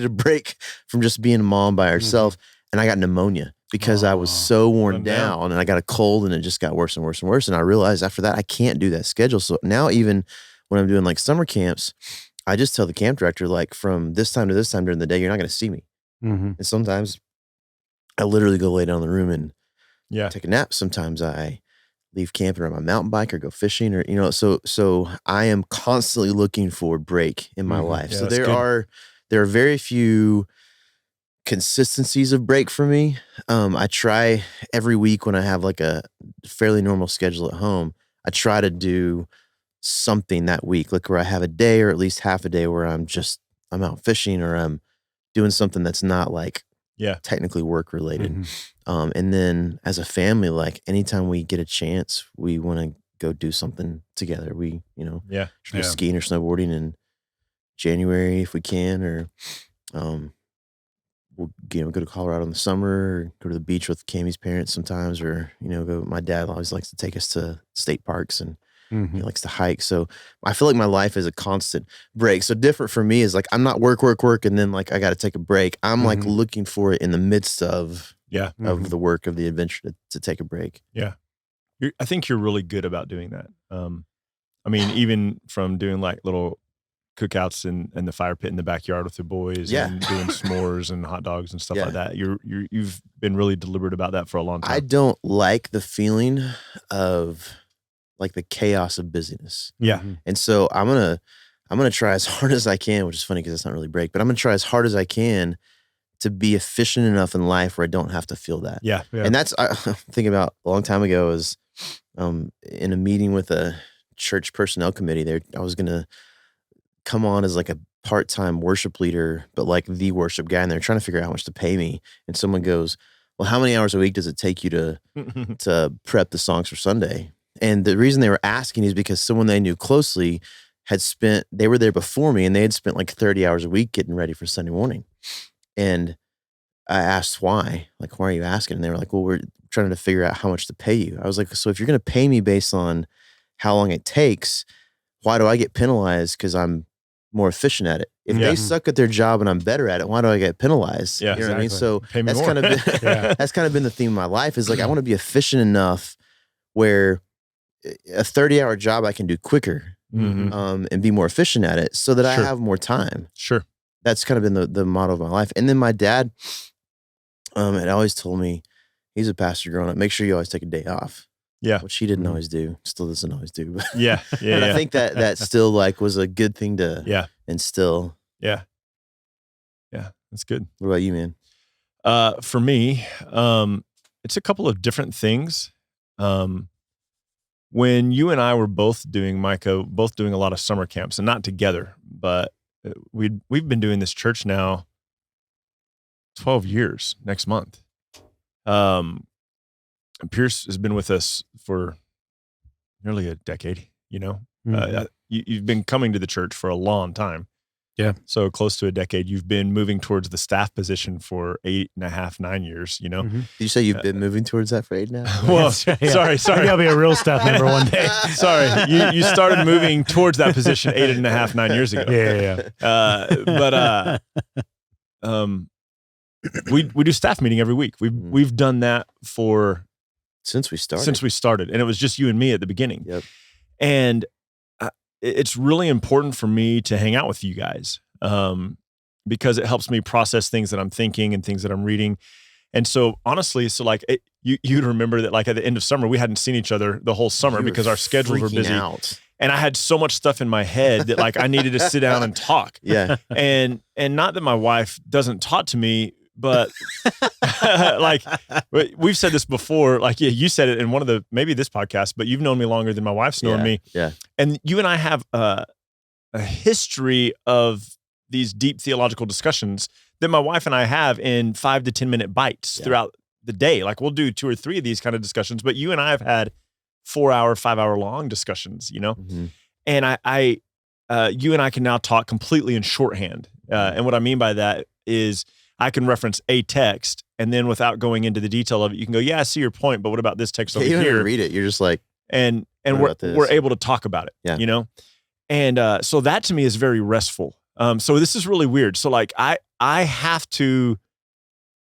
a break from just being a mom by herself. And I got pneumonia because I was so worn down and I got a cold and it just got worse and worse and worse. And I realized after that, I can't do that schedule. So now even when I'm doing like summer camps, I just tell the camp director, like from this time to this time during the day, you're not going to see me. And sometimes I literally go lay down in the room and take a nap. Sometimes I leave camping or on my mountain bike or go fishing or, you know, so I am constantly looking for break in my life. Yeah, so there are very few consistencies of break for me. I try every week when I have like a fairly normal schedule at home, I try to do something that week, like where I have a day or at least half a day where I'm out fishing or I'm doing something that's not like technically work related. And then as a family, like anytime we get a chance, we want to go do something together. We, you know, go skiing or snowboarding in January if we can, or we'll go to Colorado in the summer, or go to the beach with Cammy's parents sometimes, or my dad always likes to take us to state parks and he likes to hike. So I feel like my life is a constant break. So different for me is like I'm not work and then like I got to take a break. I'm like looking for it in the midst of the work of the adventure to take a break. Yeah. I think you're really good about doing that. I mean, even from doing like little cookouts in the fire pit in the backyard with the boys and doing s'mores and hot dogs and stuff like that. You've been really deliberate about that for a long time. I don't like the feeling of like the chaos of busyness. And so I'm going to try as hard as I can, which is funny because it's not really break, but I'm going to try as hard as I can to be efficient enough in life where I don't have to feel that. And that's, I think about a long time ago was in a meeting with a church personnel committee there. I was going to come on as like a part-time worship leader, but like the worship guy, and they're trying to figure out how much to pay me. And someone goes, well, how many hours a week does it take you to prep the songs for Sunday? And the reason they were asking is because someone they knew closely they were there before me and they had spent like 30 hours a week getting ready for Sunday morning. And I asked why, like, why are you asking? And they were like, well, we're trying to figure out how much to pay you. I was like, so if you're going to pay me based on how long it takes, why do I get penalized? Because I'm more efficient at it. If they suck at their job and I'm better at it, why do I get penalized? Yeah, you know what I mean? So pay me that's more. kind of been, that's kind of been the theme of my life is like, I want to be efficient enough where a 30-hour job I can do quicker and be more efficient at it so that I have more time. Sure. That's kind of been the motto of my life. And then my dad had always told me, he's a pastor growing up, make sure you always take a day off. Yeah. Which he didn't always do, still doesn't always do. But But I think that still like was a good thing to instill. Yeah. That's good. What about you, man? For me, it's a couple of different things. When you and I were both doing a lot of summer camps, and not together, but we've been doing this church now 12 years next month. Pierce has been with us for nearly a decade, you've been coming to the church for a long time. Yeah. So close to a decade. You've been moving towards the staff position for 8.5, 9 years, you know? Mhm. Did you say you've been moving towards that for 8.5? Well, That's right, yeah. sorry. Maybe I'll be a real staff member one day. Sorry. You started moving towards that position 8.5, 9 years ago. Yeah. We do staff meeting every week. We've done that for Since we started. and it was just you and me at the beginning. Yep. And it's really important for me to hang out with you guys because it helps me process things that I'm thinking and things that I'm reading. And so honestly, you'd remember that like at the end of summer, we hadn't seen each other the whole summer You were because our schedules were busy. out. And I had so much stuff in my head that like I needed to sit down and talk. Yeah. And not that my wife doesn't talk to me, but like we've said this before, like you said it in one of the, maybe this podcast, but you've known me longer than my wife's known me. Yeah. And you and I have a history of these deep theological discussions that my wife and I have in 5 to 10 minute bites throughout the day. Like we'll do 2 or 3 of these kind of discussions, but you and I have had 4-hour, 5-hour long discussions, you know? Mm-hmm. And you and I can now talk completely in shorthand. And what I mean by that is I can reference a text, and then without going into the detail of it, you can go, yeah, I see your point, but what about this text over You don't here? even read it. You're just like, And what we're about this? we're able to talk about it, Yeah. you know? And so that to me is very restful. So this is really weird. So like I have to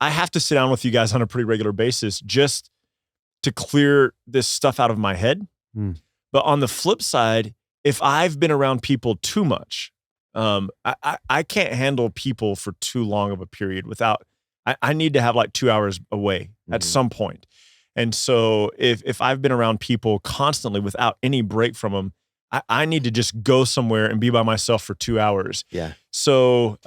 sit down with you guys on a pretty regular basis just to clear this stuff out of my head. Mm. But on the flip side, if I've been around people too much, I can't handle people for too long of a period without, I need to have like 2 hours away at some point. And so if I've been around people constantly without any break from them, I need to just go somewhere and be by myself for 2 hours. yeah. So,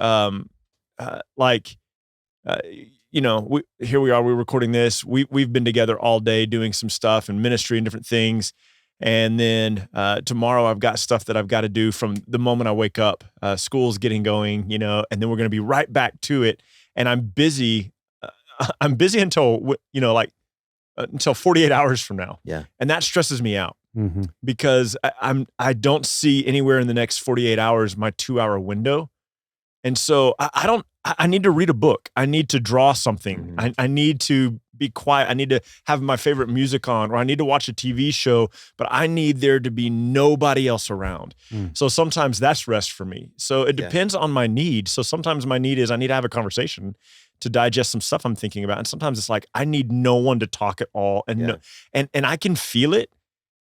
you know, here we are, we're recording this. We've been together all day doing some stuff and ministry and different things. And then tomorrow I've got stuff that I've got to do from the moment I wake up. School's getting going, you know, and then we're going to be right back to it. And I'm busy. I'm busy until, you know, like until 48 hours from now. Yeah. And that stresses me out Mm-hmm. because I don't see anywhere in the next 48 hours my 2-hour window. And so I need to read a book. I need to draw something. I need to be quiet. I need to have my favorite music on, or I need to watch a TV show, but I need there to be nobody else around. So sometimes that's rest for me. So it depends on my need. So sometimes my need is I need to have a conversation to digest some stuff I'm thinking about. And sometimes it's like, I need no one to talk at all. And and I can feel it.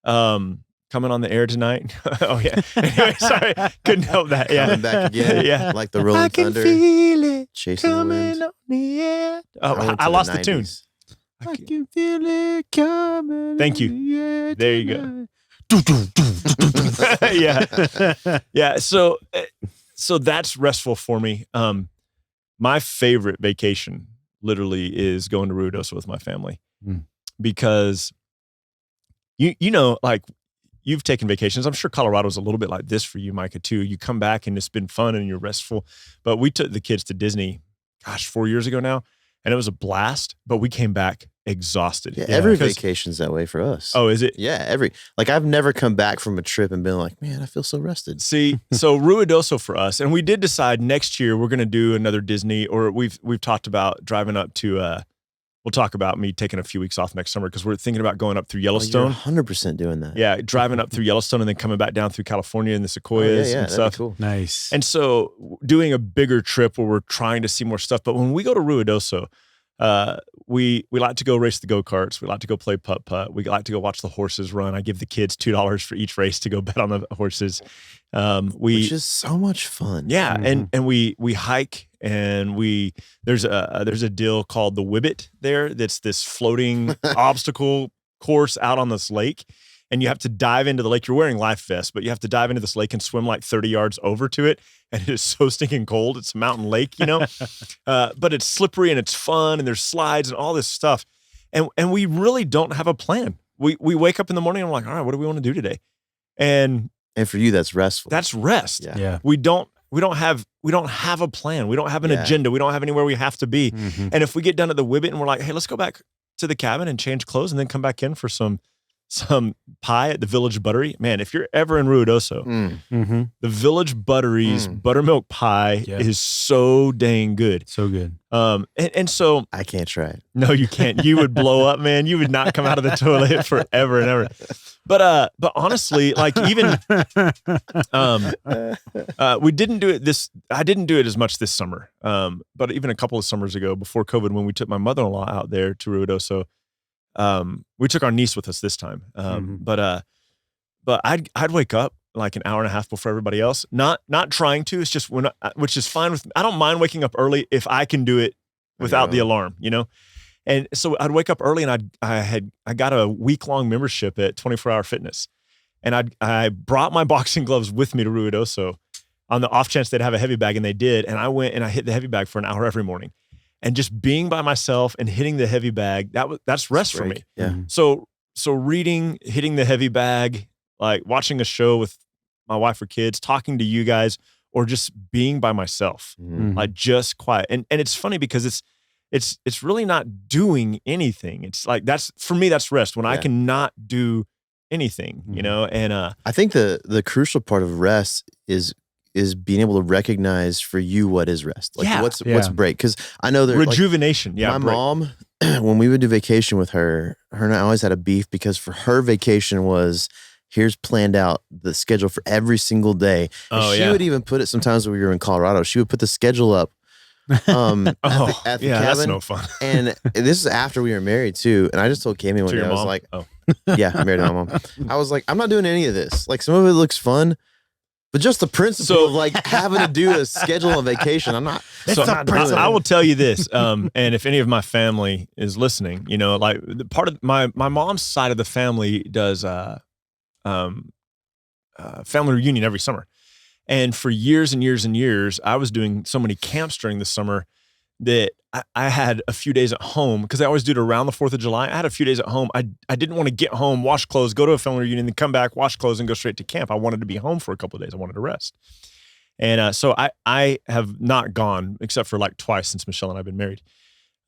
Coming on the air tonight. Oh yeah. Anyway, sorry, couldn't help that. Yeah. Coming back again. Yeah. Like the Rolling Thunder. Feel it Chasing the wind. on the air. Oh, Rolling I to lost the tune. 90s. I can feel it coming. Thank you. in the air There you tonight. Yeah. Yeah. So that's restful for me. My favorite vacation literally is going to Ruidoso with my family because you know, like you've taken vacations. I'm sure Colorado's a little bit like this for you, Micah, too. You come back and it's been fun and you're restful. But we took the kids to Disney, 4 years ago now, and it was a blast, but we came back exhausted. Yeah, every Because- vacation's that way for us. Oh, is it? Yeah, I've never come back from a trip and been like, man, I feel so rested. See, so Ruidoso for us, and we did decide next year we're going to do another Disney, or we've talked about driving up to. We'll talk about me taking a few weeks off next summer because we're thinking about going up through Yellowstone. Oh, you're 100% doing that. Yeah, driving up through Yellowstone and then coming back down through California and the Oh, sequoias and that'd be stuff. cool. Nice. And so doing a bigger trip where we're trying to see more stuff. But when we go to Ruidoso, we like to go race the go-karts. We like to go play putt-putt. We like to go watch the horses run. I give the kids $2 for each race to go bet on the horses. Which is so much fun. Yeah, and we hike, and there's a deal called the Wibbit there that's this floating obstacle course out on this lake, and you have to dive into the lake. You're wearing life vests, but you have to dive into this lake and swim like 30 yards over to it, and it is so stinking cold. It's a mountain lake, you know, but it's slippery and it's fun, and there's slides and all this stuff, and we really don't have a plan. We wake up in the morning and we're like, all right, what do we want to do today? And for you, that's restful. that's rest. Yeah. We don't have a plan. We don't have an agenda. We don't have anywhere we have to be. Mhm. And if we get done at the Wibbit and we're like, hey, let's go back to the cabin and change clothes and then come back in for some some pie at the Village Buttery. Man, if you're ever in Ruidoso, Mm-hmm. the Village Buttery's buttermilk pie Yeah. is so dang good. So good. And so I can't try it. no, you can't. You would blow up, man. You would not come out of the toilet forever and ever. But honestly, like even we didn't do it I didn't do it as much this summer. But even a couple of summers ago, before COVID, when we took my mother-in-law out there to Ruidoso, we took our niece with us this time. But I'd wake up like an hour and a half before everybody else. Not trying to. It's just which is fine with me. I don't mind waking up early if I can do it without the alarm, you know? And so I'd wake up early, and I got a week-long membership at 24 Hour Fitness. And I brought my boxing gloves with me to Ruidoso on the off chance they'd have a heavy bag, and they did. And I went and I hit the heavy bag for an hour every morning. And just being by myself and hitting the heavy bag, that's rest for me. Yeah. So reading, hitting the heavy bag, like watching a show with my wife or kids, talking to you guys, or just being by myself, like just quiet. And it's funny because it's really not doing anything. It's like, for me, that's rest when I cannot do anything, you know? And I think the crucial part of rest is being able to recognize for you what is rest. Like what's break. Cause I know that rejuvenation. My mom, when we would do vacation with her and I always had a beef because for her vacation was, here's planned out the schedule for every single day. And she would even put it sometimes when we were in Colorado, she would put the schedule up at the cabin. That's no fun. And this is after we were married too. And I just told Cammy one day, I was like, yeah, I'm married to my mom. I was like, I'm not doing any of this. Like some of it looks fun, but just the principle of like having to do a schedule on vacation, I'm not. I will tell you this, and if any of my family is listening, you know, like part of my mom's side of the family does family reunion every summer. And for years and years and years, I was doing so many camps during the summer that I had a few days at home because I always do it around the 4th of July. I had a few days at home. I didn't want to get home, wash clothes, go to a family reunion, then come back, wash clothes, and go straight to camp. I wanted to be home for a couple of days. I wanted to rest. And so I have not gone except for like twice since Michelle and I have been married.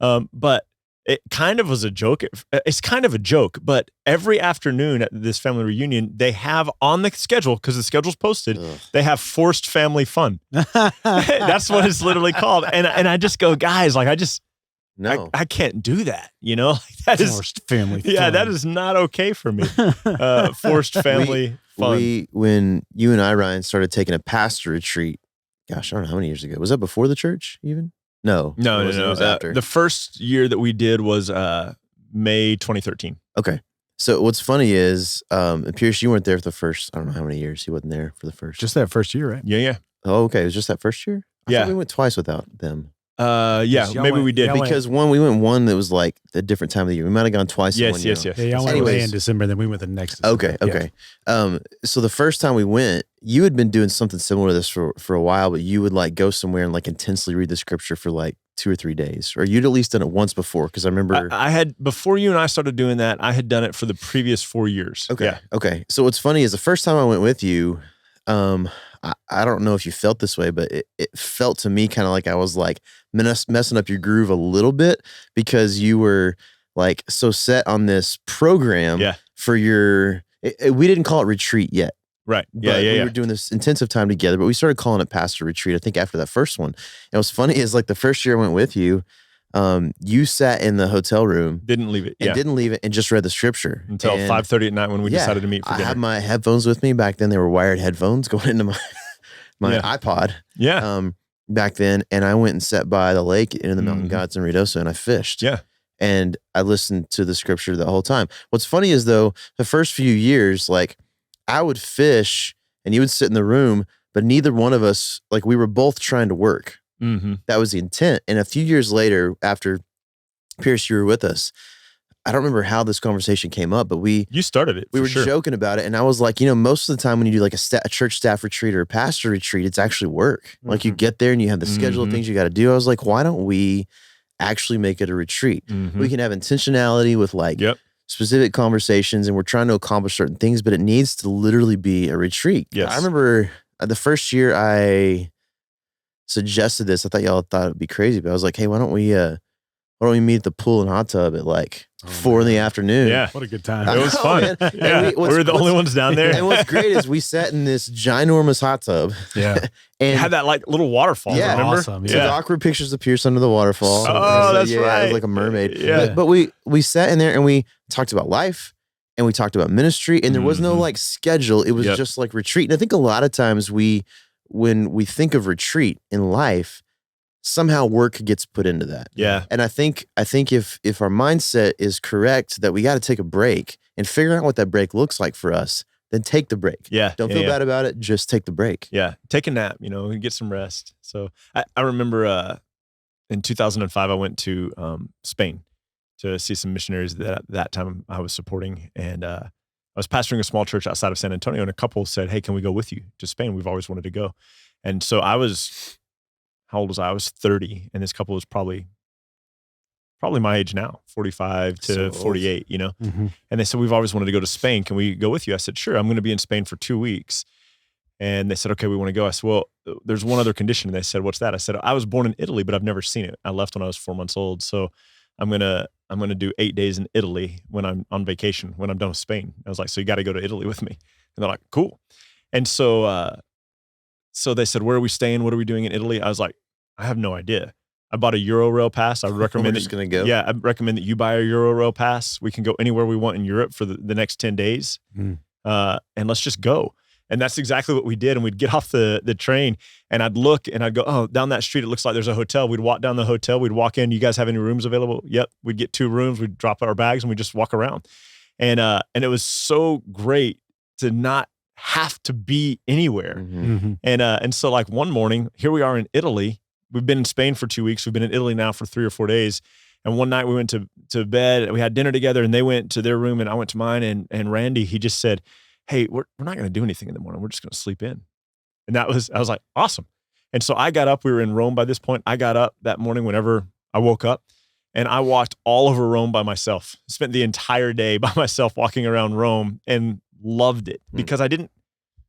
But it kind of was a joke. It's kind of a joke, but every afternoon at this family reunion, they have on the schedule, because the schedule's posted, they have forced family fun. That's what it's literally called. And I just go, guys, like I can't do that. You know, that is Forced family fun. Yeah, that is not okay for me. Forced family fun. When you and I, Ryan, started taking a pastor retreat, gosh, I don't know how many years ago. Was that before the church even? No. No. It was after. The first year that we did was May 2013. Okay. So what's funny is, Pierce, you weren't there for the first, I don't know how many years he wasn't there for the first. Just that first year, right? Yeah. Oh, okay. It was just that first year? I thought we went twice without them. Maybe we did. Because we went one that was like a different time of the year. We might have gone twice. Yes. Yeah, y'all went away in December, then we went the next December. Okay. So the first time we went, you had been doing something similar to this for a while, but you would like go somewhere and like intensely read the scripture for like 2 or 3 days, or you'd at least done it once before. Cause I remember I had, before you and I started doing that, I had done it for the previous 4 years. Okay. Yeah. Okay. So what's funny is the first time I went with you, I don't know if you felt this way, but it felt to me kind of like I was like messing up your groove a little bit because you were like so set on this program for your, we didn't call it retreat yet. Right. But we were doing this intensive time together, but we started calling it pastor retreat, I think after that first one. And what's funny is like the first year I went with you, you sat in the hotel room. Didn't leave it. And just read the scripture. Until 5:30 at night when we decided to meet for dinner. I had my headphones with me. Back then they were wired headphones going into my iPod. Yeah. Back then. And I went and sat by the lake in the Mountain Gods in Ruidoso and I fished. Yeah. And I listened to the scripture the whole time. What's funny is though, the first few years, like I would fish and you would sit in the room, but neither one of us, like we were both trying to work. Mm-hmm. That was the intent. And a few years later, after Pierce, you were with us, I don't remember how this conversation came up, but you started it. We were joking about it. And I was like, most of the time when you do like a church staff retreat or a pastor retreat, it's actually work. Like you get there and you have the schedule of things you got to do. I was like, why don't we actually make it a retreat? We can have intentionality with like specific conversations and we're trying to accomplish certain things, but it needs to literally be a retreat. Yes. I remember the first year I suggested this, I thought y'all thought it'd be crazy, but I was like, hey, why don't we why don't we meet at the pool and hot tub at like 4 in the afternoon? Yeah. What a good time. It was know, fun. man. Yeah. And We were the only ones down there. And what's great is we sat in this ginormous hot tub Yeah. It and had that like little waterfall. Yeah. Remember? Awesome. took Yeah. awkward pictures of Pierce under the waterfall. Oh, that's yeah, It right. was like a mermaid. Yeah. But we sat in there and we talked about life and we talked about ministry, and there was no Mhm. like schedule. It was Yep. just like retreat. And I think a lot of times when we think of retreat in life, somehow work gets put into that. Yeah. And I think if our mindset is correct that we got to take a break and figure out what that break looks like for us, then take the break. Yeah. Don't yeah, feel yeah. bad about it. Just take the break. Yeah. Take a nap, and get some rest. So I remember in 2005, I went to Spain to see some missionaries that time I was supporting. And I was pastoring a small church outside of San Antonio, and a couple said, "Hey, can we go with you to Spain? We've always wanted to go." And so how old was I? I was 30, and this couple was probably my age now, 45 to So old. 48, Mhm. And they said, "We've always wanted to go to Spain. Can we go with you?" I said, "Sure. I'm going to be in Spain for 2 weeks." And they said, "Okay, we want to go." I said, "Well, there's one other condition." And they said, "What's that?" I said, "I was born in Italy, but I've never seen it. I left when I was 4 months old. So I'm going to do 8 days in Italy when I'm on vacation, when I'm done with Spain." I was like, "So you got to go to Italy with me." And they're like, "Cool." And so they said, "Where are we staying? What are we doing in Italy?" I was like, "I have no idea." I bought a Eurorail pass. I would We're recommend just gonna go. Yeah, I recommend that you buy a Eurorail pass. We can go anywhere we want in Europe for the next 10 days. Mm. And let's just go. And that's exactly what we did. And we'd get off the train and I'd look and I'd go, "Oh, down that street, it looks like there's a hotel." We'd walk down the hotel. We'd walk in. "You guys have any rooms available?" Yep. We'd get 2 rooms. We'd drop our bags and we'd just walk around. And it was so great to not have to be anywhere. Mhm. Mhm. And so like one morning, here we are in Italy. We've been in Spain for 2 weeks. We've been in Italy now for 3 or 4 days. And one night we went to bed and we had dinner together, and they went to their room and I went to mine. And Randy, he just said, "Hey, we're not going to do anything in the morning. We're just going to sleep in." And I was like, awesome. And so I got up. We were in Rome by this point. I got up that morning whenever I woke up, and I walked all over Rome by myself. Spent the entire day by myself walking around Rome and loved it because I didn't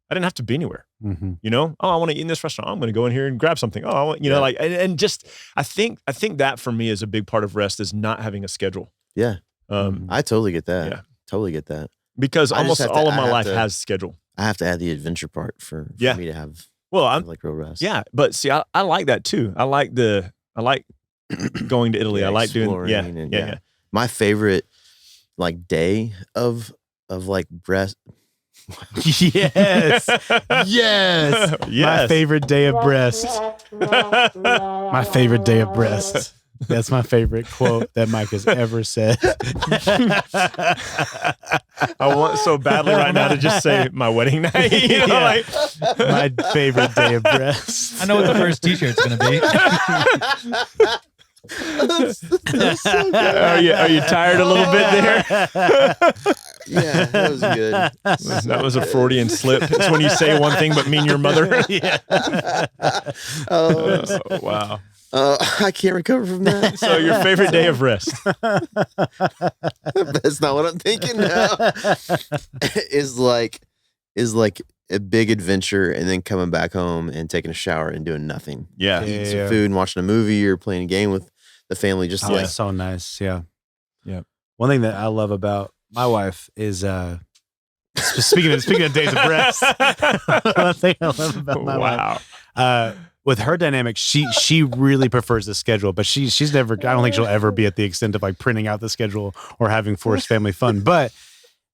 have to be anywhere. Mhm. Oh, I want to eat in this restaurant. I'm going to go in here and grab something. Oh, I want, Yeah. and just, I think that for me is a big part of rest, is not having a schedule. Yeah. Mhm. I totally get that. Yeah. Totally get that. Because I just almost have to- all of I my have life to- has schedule. I have to add the adventure part for Yeah. me to have Well, I'm, like real rest. yeah, but see, I like that too. I like going to Italy. Yeah, I like doing, exploring yeah, and yeah. My favorite like day of like breast. Yes. Yes. My Yes. favorite day of breast. My favorite day of breast. That's my favorite quote that Mike has ever said. I want so badly right now to just say my wedding night. Yeah. My favorite day of breast. I know what the first t-shirt's going to be. That's so good. Are you tired a little bit there? Yeah, that was good. That was a Freudian slip. It's when you say one thing but mean your mother. Yeah. Oh, Oh, wow. I can't recover from that. So your favorite day of rest? That's not what I'm thinking now. is like a big adventure and then coming back home and taking a shower and doing nothing. Yeah. Eating Yeah. some food and watching a movie or playing a game with the family. Just Oh, like it's so nice. Yeah. Yeah. One thing that I love about my wife is speaking of days of breast. One thing I love about my wife. Wow. With her dynamic, she really prefers the schedule, but she's never, I don't think she'll ever be at the extent of like printing out the schedule or having forced family fun, but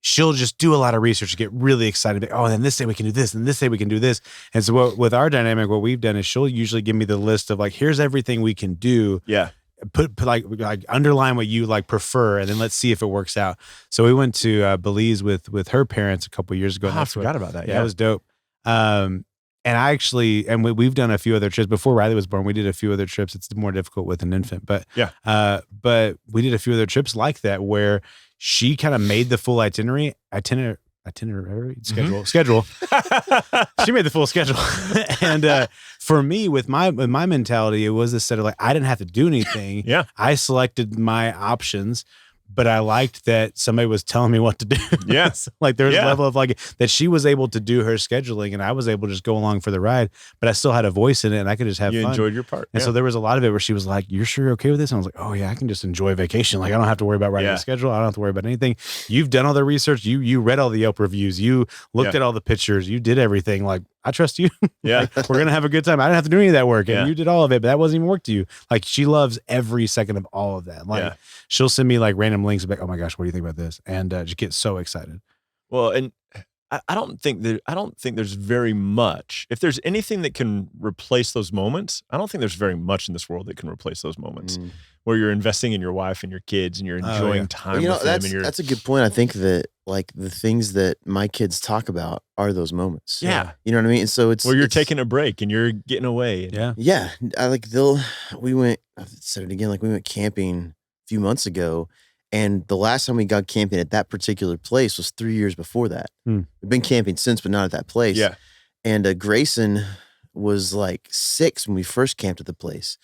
she'll just do a lot of research to get really excited. Oh, then this day we can do this, and this day we can do this. And so with our dynamic, what we've done is she'll usually give me the list of like, here's everything we can do. Yeah. Put like underline what you like prefer, and then let's see if it works out. So we went to Belize with her parents a couple years ago. Oh, I forgot about that. Yeah, it was dope. And I actually, and we've done a few other trips before Riley was born. We did a few other trips. It's more difficult with an infant, but but we did a few other trips like that where she kind of made the full itinerary schedule. She made the full schedule, and for me, with my mentality, it was this set of like I didn't have to do anything. Yeah. I selected my options. but I liked that somebody was telling me what to do. Yeah. So, like there was Yeah. a level of like that she was able to do her scheduling and I was able to just go along for the ride, but I still had a voice in it and I could just have You fun. enjoyed your part. And Yeah. so there was a lot of it where she was like, "You're sure you're okay with this?" And I was like, "Oh yeah, I can just enjoy vacation. Like I don't have to worry about writing Yeah. a schedule. I don't have to worry about anything. You've done all the research. You read all the Yelp reviews. You looked Yeah. at all the pictures. You did everything. Like I trust you. Yeah. We're gonna have a good time. I didn't have to do any of that work, and Yeah. you did all of it, but that wasn't even work to you. Like she loves every second of all of that. Like Yeah. she'll send me like random links, like, "Oh my gosh, what do you think about this?" And just get so excited. Well, and I don't think there's very much. If there's anything that can replace those moments, I don't think there's very much in this world that can replace those moments where you're investing in your wife and your kids and you're enjoying time Well, with them. And you're that's a good point. I think that like the things that my kids talk about are those moments. Yeah. You know what I mean? And so it's where you're it's- taking a break and you're getting away. And, Yeah. Yeah, I've said it again, like we went camping a few months ago, and the last time we got camping at that particular place was 3 years before that. We've been camping since, but not at that place. Yeah. And Grayson was like 6 when we first camped at the place,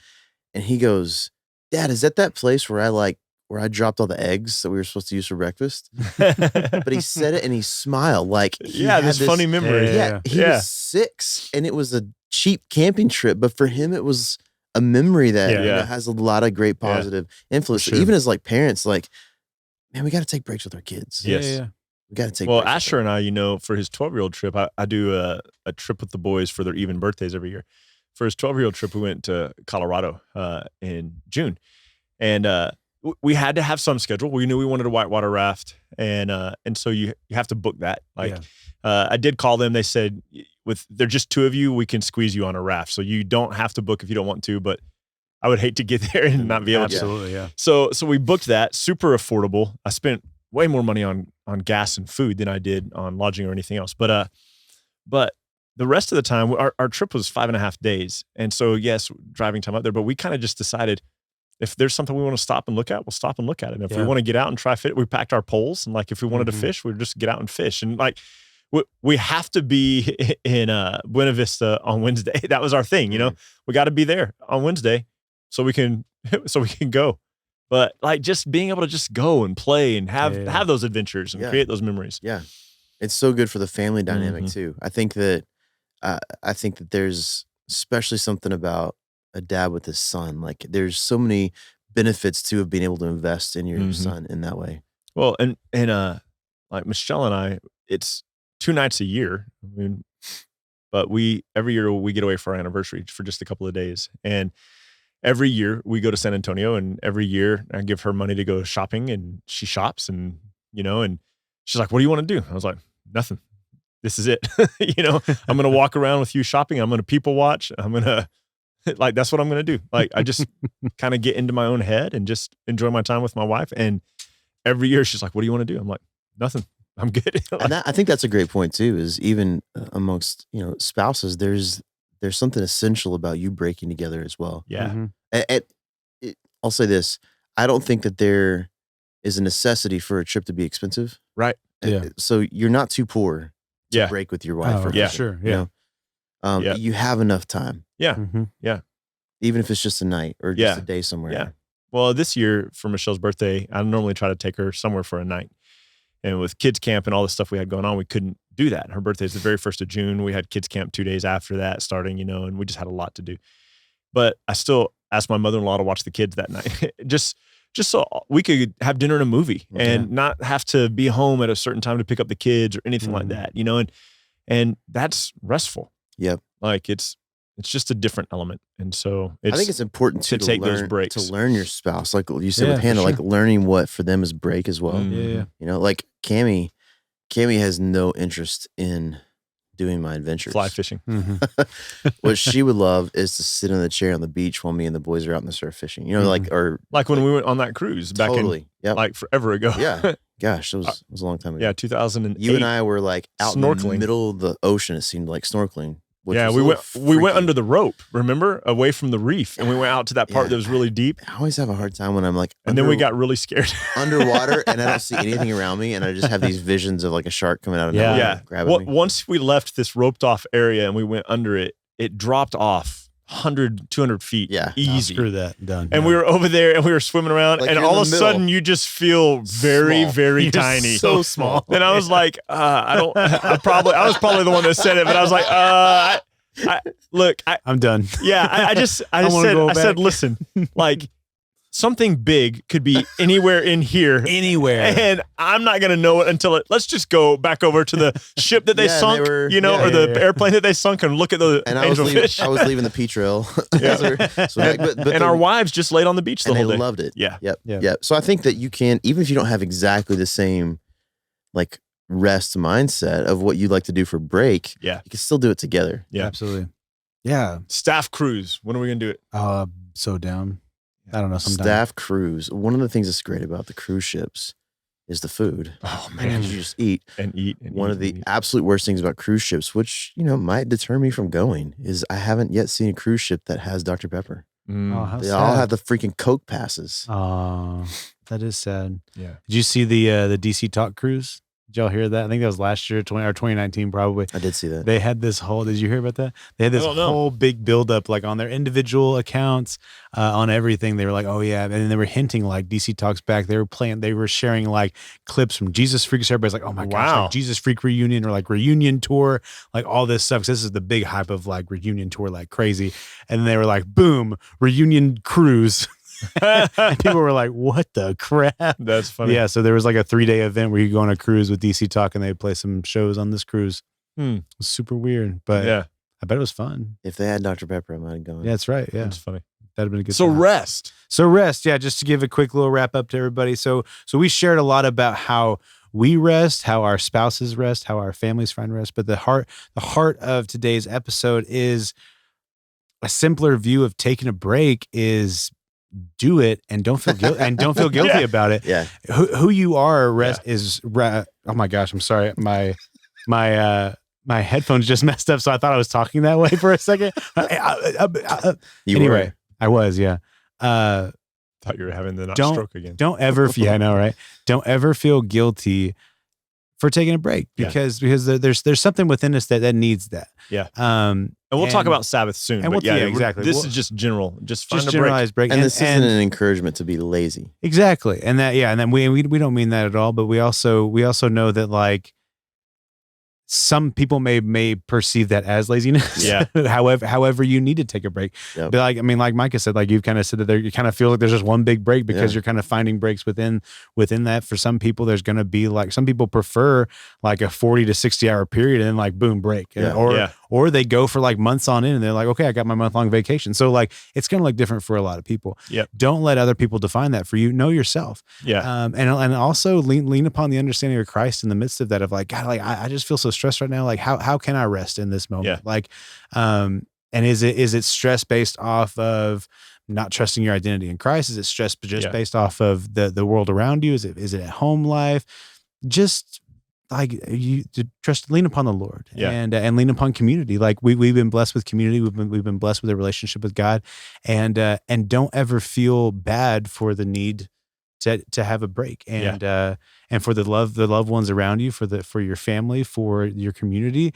and he goes, "Dad, is that place where I dropped all the eggs that we were supposed to use for breakfast?" But he said it and he smiled like he yeah, had this funny memory. Yeah. He was 6 and it was a cheap camping trip, but for him it was a memory that Yeah. you know, Yeah. has a lot of great positive influence. For So sure. even as like parents, like, man, we got to take breaks with our kids. Yes. Yeah. We got to take. Well, breaks with Asher them. and I, you know, for his 12-year-old trip, I do a trip with the boys for their even birthdays every year. For his 12-year-old trip, we went to Colorado in June, and we had to have some schedule. We knew we wanted a whitewater raft, and so you have to book that. Like, I did call them. They said, with they're just 2 of you, we can squeeze you on a raft, so you don't have to book if you don't want to. But I would hate to get there and not be able to. Absolutely. Yeah. So we booked that, super affordable. I spent way more money on gas and food than I did on lodging or anything else. But the rest of the time, our trip was 5.5 days. And so, yes, driving time up there, but we kind of just decided if there's something we want to stop and look at, we'll stop and look at it. And if we want to get out and try fit, we packed our poles. And like, if we wanted to fish, we'd just get out and fish. And like, we have to be in Buena Vista on Wednesday. That was our thing. You know, we got to be there on Wednesday so we can go. But like just being able to just go and play and have those adventures and create those memories. Yeah, it's so good for the family dynamic too. I think that there's especially something about a dad with his son. Like there's so many benefits to of being able to invest in your son in that way. Well, and like Michelle and I, it's 2 nights a year. I mean, but every year we get away for our anniversary for just a couple of days. And every year we go to San Antonio, and every year I give her money to go shopping, and she shops, and you know, and she's like, "What do you want to do?" I was like, "Nothing. This is it." You know, I'm going to walk around with you shopping. I'm going to people watch. I'm going to like, that's what I'm going to do. Like, I just kind of get into my own head and just enjoy my time with my wife. And every year she's like, "What do you want to do?" I'm like, "Nothing. I'm good." And I think that's a great point too, is even amongst, spouses, there's something essential about you breaking together as well. Yeah. I'll say this. I don't think that there is a necessity for a trip to be expensive. Right. Yeah. So you're not too poor to Yeah. break with your wife. Oh, or yeah. husband, Sure. Yeah. Yeah. You have enough time, Yeah. Mhm. even if it's just a night or just a day somewhere. Yeah. Well, this year for Michelle's birthday, I normally try to take her somewhere for a night. And with kids camp and all the stuff we had going on, we couldn't do that. Her birthday is the very 1st of June. We had kids camp 2 days after that starting, and we just had a lot to do. But I still asked my mother-in-law to watch the kids that night, just so we could have dinner and a movie and not have to be home at a certain time to pick up the kids or anything like that, and that's restful. Yep. Like it's just a different element. And so I think it's important to take those breaks. to learn your spouse. Like you said Yeah, with Hannah, for like learning what for them is break as well. Yeah. Like Cammie has no interest in doing my adventures. fly fishing. What she would love is to sit in the chair on the beach while me and the boys are out in the surf fishing. Like when we went on that cruise back totally. in Yep. like forever ago. Yeah. Gosh, it was a long time ago. Yeah, 2008. You and I were like out in the Snorkeling. middle of the ocean. It seemed like snorkeling. Which Yeah, was we a went little freaky. under the rope, remember? Away from the reef. And we went out to that part Yeah. that was really deep. I always have a hard time when I'm like, And then we got really scared. underwater and I don't see anything around me, and I just have these visions of like a shark coming out of Yeah. nowhere Yeah. and grabbing me. Once we left this roped off area and we went under it, it dropped off 100, 200 feet. Yeah. Easy. Screw that. Done. And Yeah. we were over there and we were swimming around, Like and you're all in of the a sudden middle. you just feel very, Small. very You're tiny. so small. And I was like, I was probably the one that said it, but I was like, look, I'm done. I wanna said, go listen, like something big could be anywhere in here. Anywhere. And I'm not going to know it until let's just go back over to the ship that they Yeah, sunk, they were- or the airplane that they sunk and look at the And I was angelfish. leaving the Peach Trail. And our wives just laid on the beach the and whole they day. loved it. Yeah. Yep. Yeah. Yep. So I think that you can, even if you don't have exactly the same like rest mindset of what you like to do for break, Yeah. you can still do it together. Yeah. Absolutely. Yeah. Staff cruise. When are we going to do it? So down. I don't know. Sometimes. Staff cruise. One of the things that's great about the cruise ships is the food. Oh, Because you just eat. And eat. And One eat of the and eat. absolute worst things about cruise ships, which, might deter me from going, is I haven't yet seen a cruise ship that has Dr. Pepper. Oh, how They sad. all have the freaking Coke passes. Oh, that is sad. Yeah. Did you see the DC Talk cruise? Did y'all hear that? I think that was last year, 2019 probably. I did see that. They had this whole. Did you hear about that? They had this don't know. whole big buildup, like on their individual accounts, on everything. They were like, "Oh yeah," and then they were hinting like DC Talks back. They were sharing like clips from Jesus Freaks. Everybody's like, "Oh my gosh, Wow. like Jesus Freak reunion or like reunion tour, like all this stuff." 'Cause this is the big hype of like reunion tour, like crazy. And then they were like, "Boom, reunion cruise." And people were like, "What the crap?" That's funny. Yeah, so there was like a 3-day event where you go on a cruise with DC Talk and they'd play some shows on this cruise. It was super weird, but Yeah. I bet it was fun. If they had Dr. Pepper, I might have gone. Yeah, that's right. Yeah, That's funny. that'd have been a good So time. rest. So rest, yeah, just to give a quick little wrap up to everybody. So we shared a lot about how we rest, how our spouses rest, how our families find rest, but the heart of today's episode is a simpler view of taking a break is do it and don't feel guilty Yeah. about it. Yeah. Who you are oh my gosh, I'm sorry. My headphones just messed up, so I thought I was talking that way for a second. You Anyway, were. I was, yeah. Thought you were having the Don't- stroke again. Don't ever, yeah, I know, right? Don't ever feel guilty for taking a break Yeah. because there's something within us that needs that. Yeah. And And we'll talk about Sabbath soon. and But we'll- yeah, we're- exactly. This We'll- is just general. Just find just a break. generalized break. And this isn't an encouragement to be lazy. Exactly. And that, yeah. And then we don't mean that at all, but we also know that like some people may perceive that as laziness. Yeah. However, you need to take a break. Yep. But like Micah said, like you've kind of said that you kind of feel like there's just one big break because Yeah. you're kind of finding breaks within that. For some people, there's going to be like, some people prefer like a 40 to 60 hour period and then like boom, break. Yeah. Or they go for like months on in and they're like, okay, I got my month-long vacation. So like, it's going to look different for a lot of people. Yep. Don't let other people define that for you. Know yourself. Yeah. And also lean upon the understanding of Christ in the midst of that of like, God, like I just feel so stressed right now. Like how can I rest in this moment? Yeah. Like, and is it stress based off of not trusting your identity in Christ? Is it stress just Yeah. based off of the world around you? Is it at home life? Just like you to lean upon the Lord Yeah. and lean upon community. Like we've been blessed with community. We've been blessed with a relationship with God, and don't ever feel bad for the need to have a break and for the loved ones around you, for your family, for your community.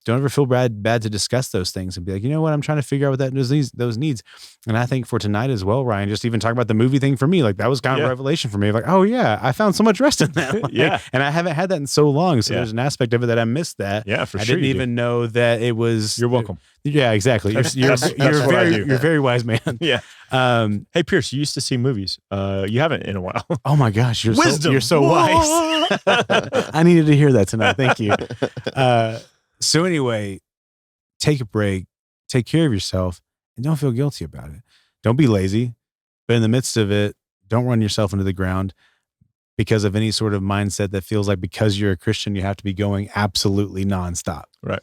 Don't ever feel bad to discuss those things and be like, you know what, I'm trying to figure out what those needs. And I think for tonight as well, Ryan, just even talk about the movie thing for me, like that was kind of Yeah. a revelation for me. Like, oh yeah, I found so much rest in that. Like, Yeah. and I haven't had that in so long. So Yeah. there's an aspect of it that I missed that. Yeah, for I sure. didn't you do. even know that it was. You're welcome. Yeah, exactly. You're That's what I do. you're a very wise man. Yeah. Hey, Pierce, you used to see movies. You haven't in a while. Oh my gosh, Wisdom. you're so wise. I needed to hear that tonight. Thank you. So anyway, take a break, take care of yourself, and don't feel guilty about it. Don't be lazy, but in the midst of it, don't run yourself into the ground because of any sort of mindset that feels like because you're a Christian, you have to be going absolutely nonstop. Right.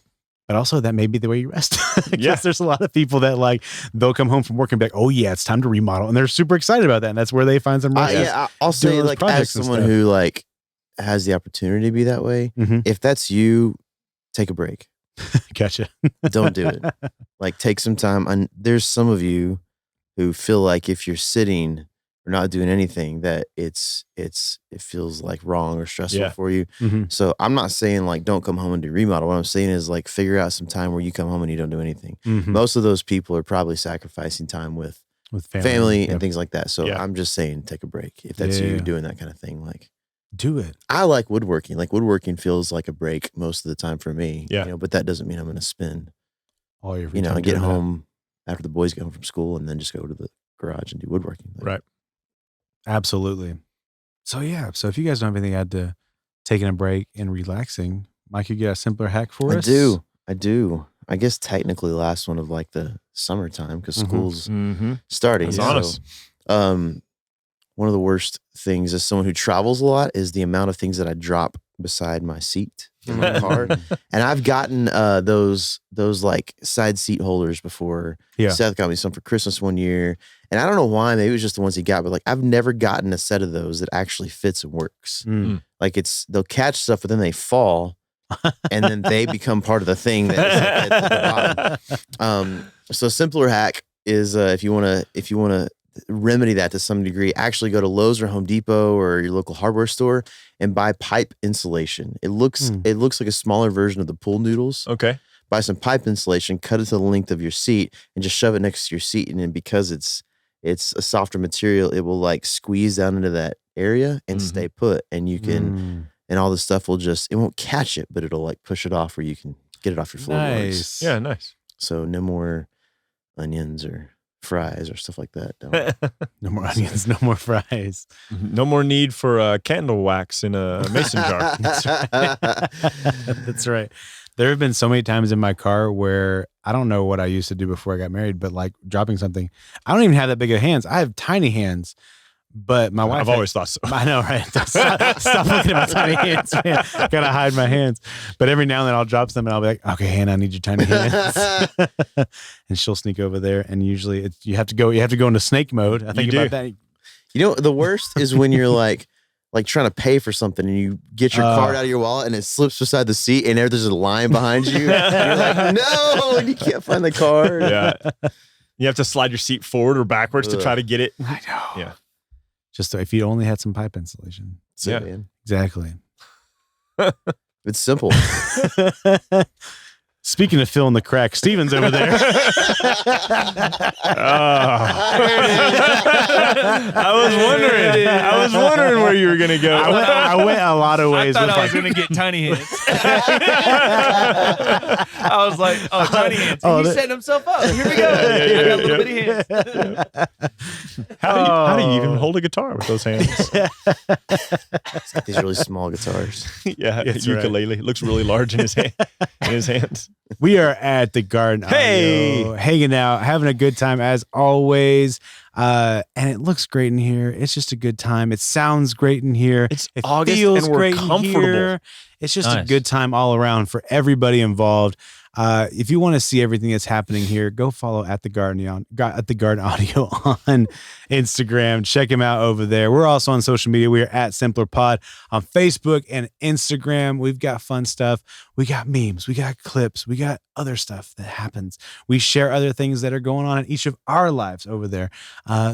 But also that may be the way you rest. Because Yeah. there's a lot of people that like, they'll come home from work and be like, oh yeah, it's time to remodel. And they're super excited about that. And that's where they find some rest. I'll say those like as projects and someone stuff. who like has the opportunity to be that way, Mhm. if that's you, take a break. Gotcha. Don't do it. Like take some time. And there's some of you who feel like if you're sitting or not doing anything, that it feels like wrong or stressful for you. So I'm not saying like don't come home and do remodel. What I'm saying is like figure out some time where you come home and you don't do anything. Most of those people are probably sacrificing time with family and things like that. So I'm just saying take a break if that's you doing that kind of thing. Like do it. I like woodworking. Like woodworking feels like a break most of the time for me. Yeah. You know, but that doesn't mean I'm going to spend all your you know, get home after the boys get home from school and then just go to the garage and do woodworking. Like, Right. Absolutely. So yeah. So if you guys don't have anything to add to taking a break and relaxing, Mike, you get a simpler hack for us? I do. I guess technically last one of like the summertime because school's starting. That's honest. One of the worst things as someone who travels a lot is the amount of things that I drop beside my seat in my car. And I've gotten those like side seat holders before. Yeah. Seth got me some for Christmas one year. And I don't know why, maybe it was just the ones he got, but like I've never gotten a set of those that actually fits and works. Like they'll catch stuff, but then they fall. And then they become part of the thing that is at the bottom. So a simpler hack is if you want to remedy that to some degree, actually go to Lowe's or Home Depot or your local hardware store and buy pipe insulation. It looks like a smaller version of the pool noodles. Okay. Buy some pipe insulation, cut it to the length of your seat, and just shove it next to your seat. And then because it's a softer material, it will like squeeze down into that area and stay put. And you can and all the stuff will it won't catch it, but it'll like push it off where you can get it off your floorboards. Nice. Yeah, nice. So no more onions or fries or stuff like that. Don't. No more onions, no more fries. No more need for candle wax in a mason jar. That's right. That's right. There have been so many times in my car where I don't know what I used to do before I got married, but like dropping something, I don't even have that big of hands. I have tiny hands, but my wife. I've always thought so. I know, right? Stop looking at my tiny hands, man. Gotta hide my hands. But every now and then I'll drop something. I'll be like, okay, Hannah, I need your tiny hands. And she'll sneak over there. And usually you have to go into snake mode. I think about that. You know, the worst is when you're like trying to pay for something and you get your card out of your wallet and it slips beside the seat and there's a line behind you. And you're like, no, and you can't find the card. Yeah. You have to slide your seat forward or backwards to try to get it. I know. Yeah. Just if you only had some pipe insulation. So, man, Exactly. it's simple. Speaking of filling the crack, Steven's over there. I was wondering where you were going to go. I went a lot of ways. I thought I was going to get tiny hands. I was like, oh, tiny hands. And he's setting himself up. Here we go. I got little bitty hands. How do you even hold a guitar with those hands? These really small guitars. Yeah, That's ukulele. It looks really large in his hands. We are at the Garden Audio, hanging out, having a good time as always. And it looks great in here. It's just a good time. It sounds great in here. It August feels and we're great comfortable. in here. It's just a good time all around for everybody involved. If you want to see everything that's happening here, go follow at the Garden Audio on Instagram. Check him out over there. We're also on social media. We are at Simpler Pod on Facebook and Instagram. We've got fun stuff. We got memes. We got clips. We got other stuff that happens. We share other things that are going on in each of our lives over there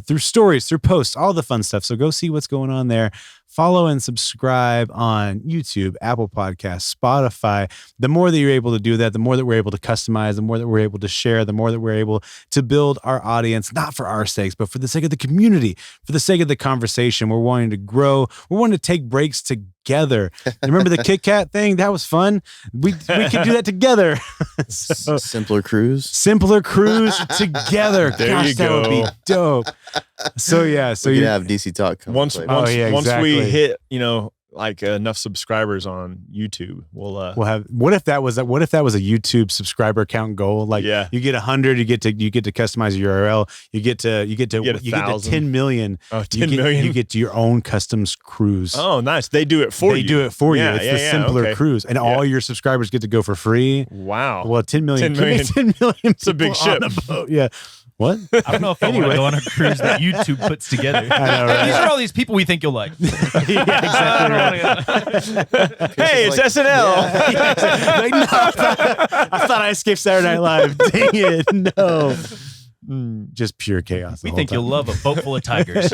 through stories, through posts, all the fun stuff. So go see what's going on there. Follow and subscribe on YouTube, Apple Podcasts, Spotify. The more that you're able to do that, the more that we're able to customize, the more that we're able to share, the more that we're able to build our audience, not for our sakes, but for the sake of the community, for the sake of the conversation. We're wanting to grow. We're wanting to take breaks together. Remember the Kit Kat thing? That was fun. We could do that together. So, Simpler cruise. Simpler cruise together. There Gosh, you that would be go. dope. So yeah, so We you could have DC Talk come Once play. exactly. we hit, like enough subscribers on YouTube, we'll have. What if that was a YouTube subscriber count goal? Like, Yeah. you get 100, you get to customize your URL. You get to 1,000. 10 million. Oh, You 10 get, million. You get to your own custom cruise. Oh, nice. They do it for you. They do it for you. Yeah, It's yeah, the yeah, simpler okay. cruise, and all your subscribers get to go for free. Wow. Well, 10 million. 10 million. 10 million. It's a big people on ship. a boat. Yeah. What? I don't know if I want to go on a cruise that YouTube puts together. I know, right? These are all these people we think you'll like. Yeah, exactly. Right. Hey, it's SNL. Yeah, exactly. Like, no, I thought I escaped Saturday Night Live. Dang it. No. just pure chaos. the We whole think time. you'll love a boat full of tigers.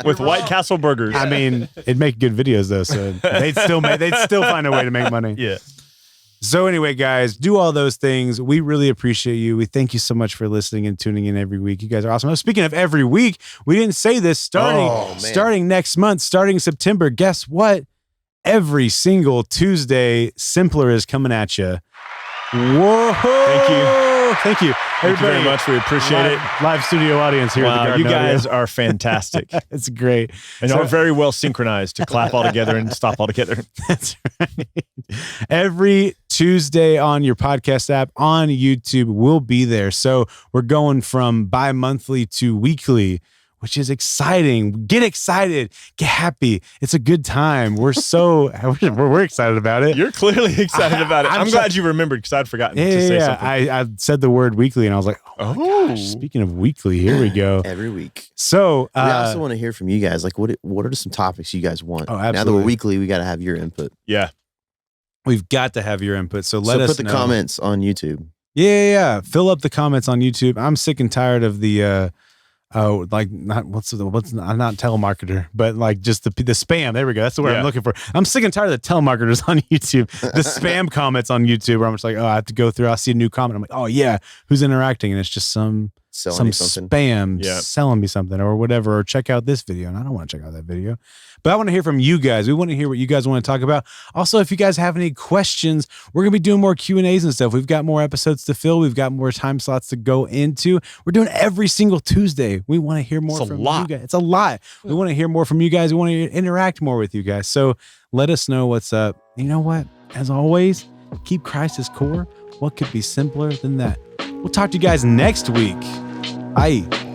With White Castle burgers. I mean, it'd make good videos though, so they'd still find a way to make money. Yeah. So anyway, guys, do all those things. We really appreciate you. We thank you so much for listening and tuning in every week. You guys are awesome. Speaking of every week, we didn't say this starting next month, starting September. Guess what? Every single Tuesday, Simpler is coming at you. Whoa! Thank you. Thank you. Thank you very much. We appreciate it. Live studio audience here at the Wow, Garden you guys Audio. are fantastic. It's great. And are very well synchronized to clap all together and stop all together. That's right. Every Tuesday on your podcast app on YouTube, we'll be there. So we're going from bi-monthly to weekly, which is exciting. Get excited. Get happy. It's a good time. We're we're excited about it. You're clearly excited about it. I'm glad you remembered because I'd forgotten to say something. I said the word weekly and I was like, oh my gosh, speaking of weekly, here we go. Every week. So We also want to hear from you guys. Like, what are some topics you guys want? Oh, Now that absolutely. we're weekly, we got to have your input. Yeah. we've got to have your input. So let us put the know. comments on YouTube. Yeah. Fill up the comments on YouTube. I'm sick and tired of the like not not telemarketer, but like just the spam. There we go. That's the word I'm looking for. I'm sick and tired of the telemarketers on YouTube. The spam comments on YouTube where I'm just like, oh, I have to go through. I'll see a new comment. I'm like, oh yeah, who's interacting? And it's just some spam selling me something or whatever, or check out this video. And I don't want to check out that video, but I want to hear from you guys. We want to hear what you guys want to talk about. Also, if you guys have any questions, we're going to be doing more Q&As and stuff. We've got more episodes to fill. We've got more time slots to go into. We're doing every single Tuesday. We want to hear more from you guys. It's a lot. We want to hear more from you guys. We want to interact more with you guys. So let us know what's up. You know what? As always, keep Christ as core. What could be simpler than that? We'll talk to you guys next week. Bye.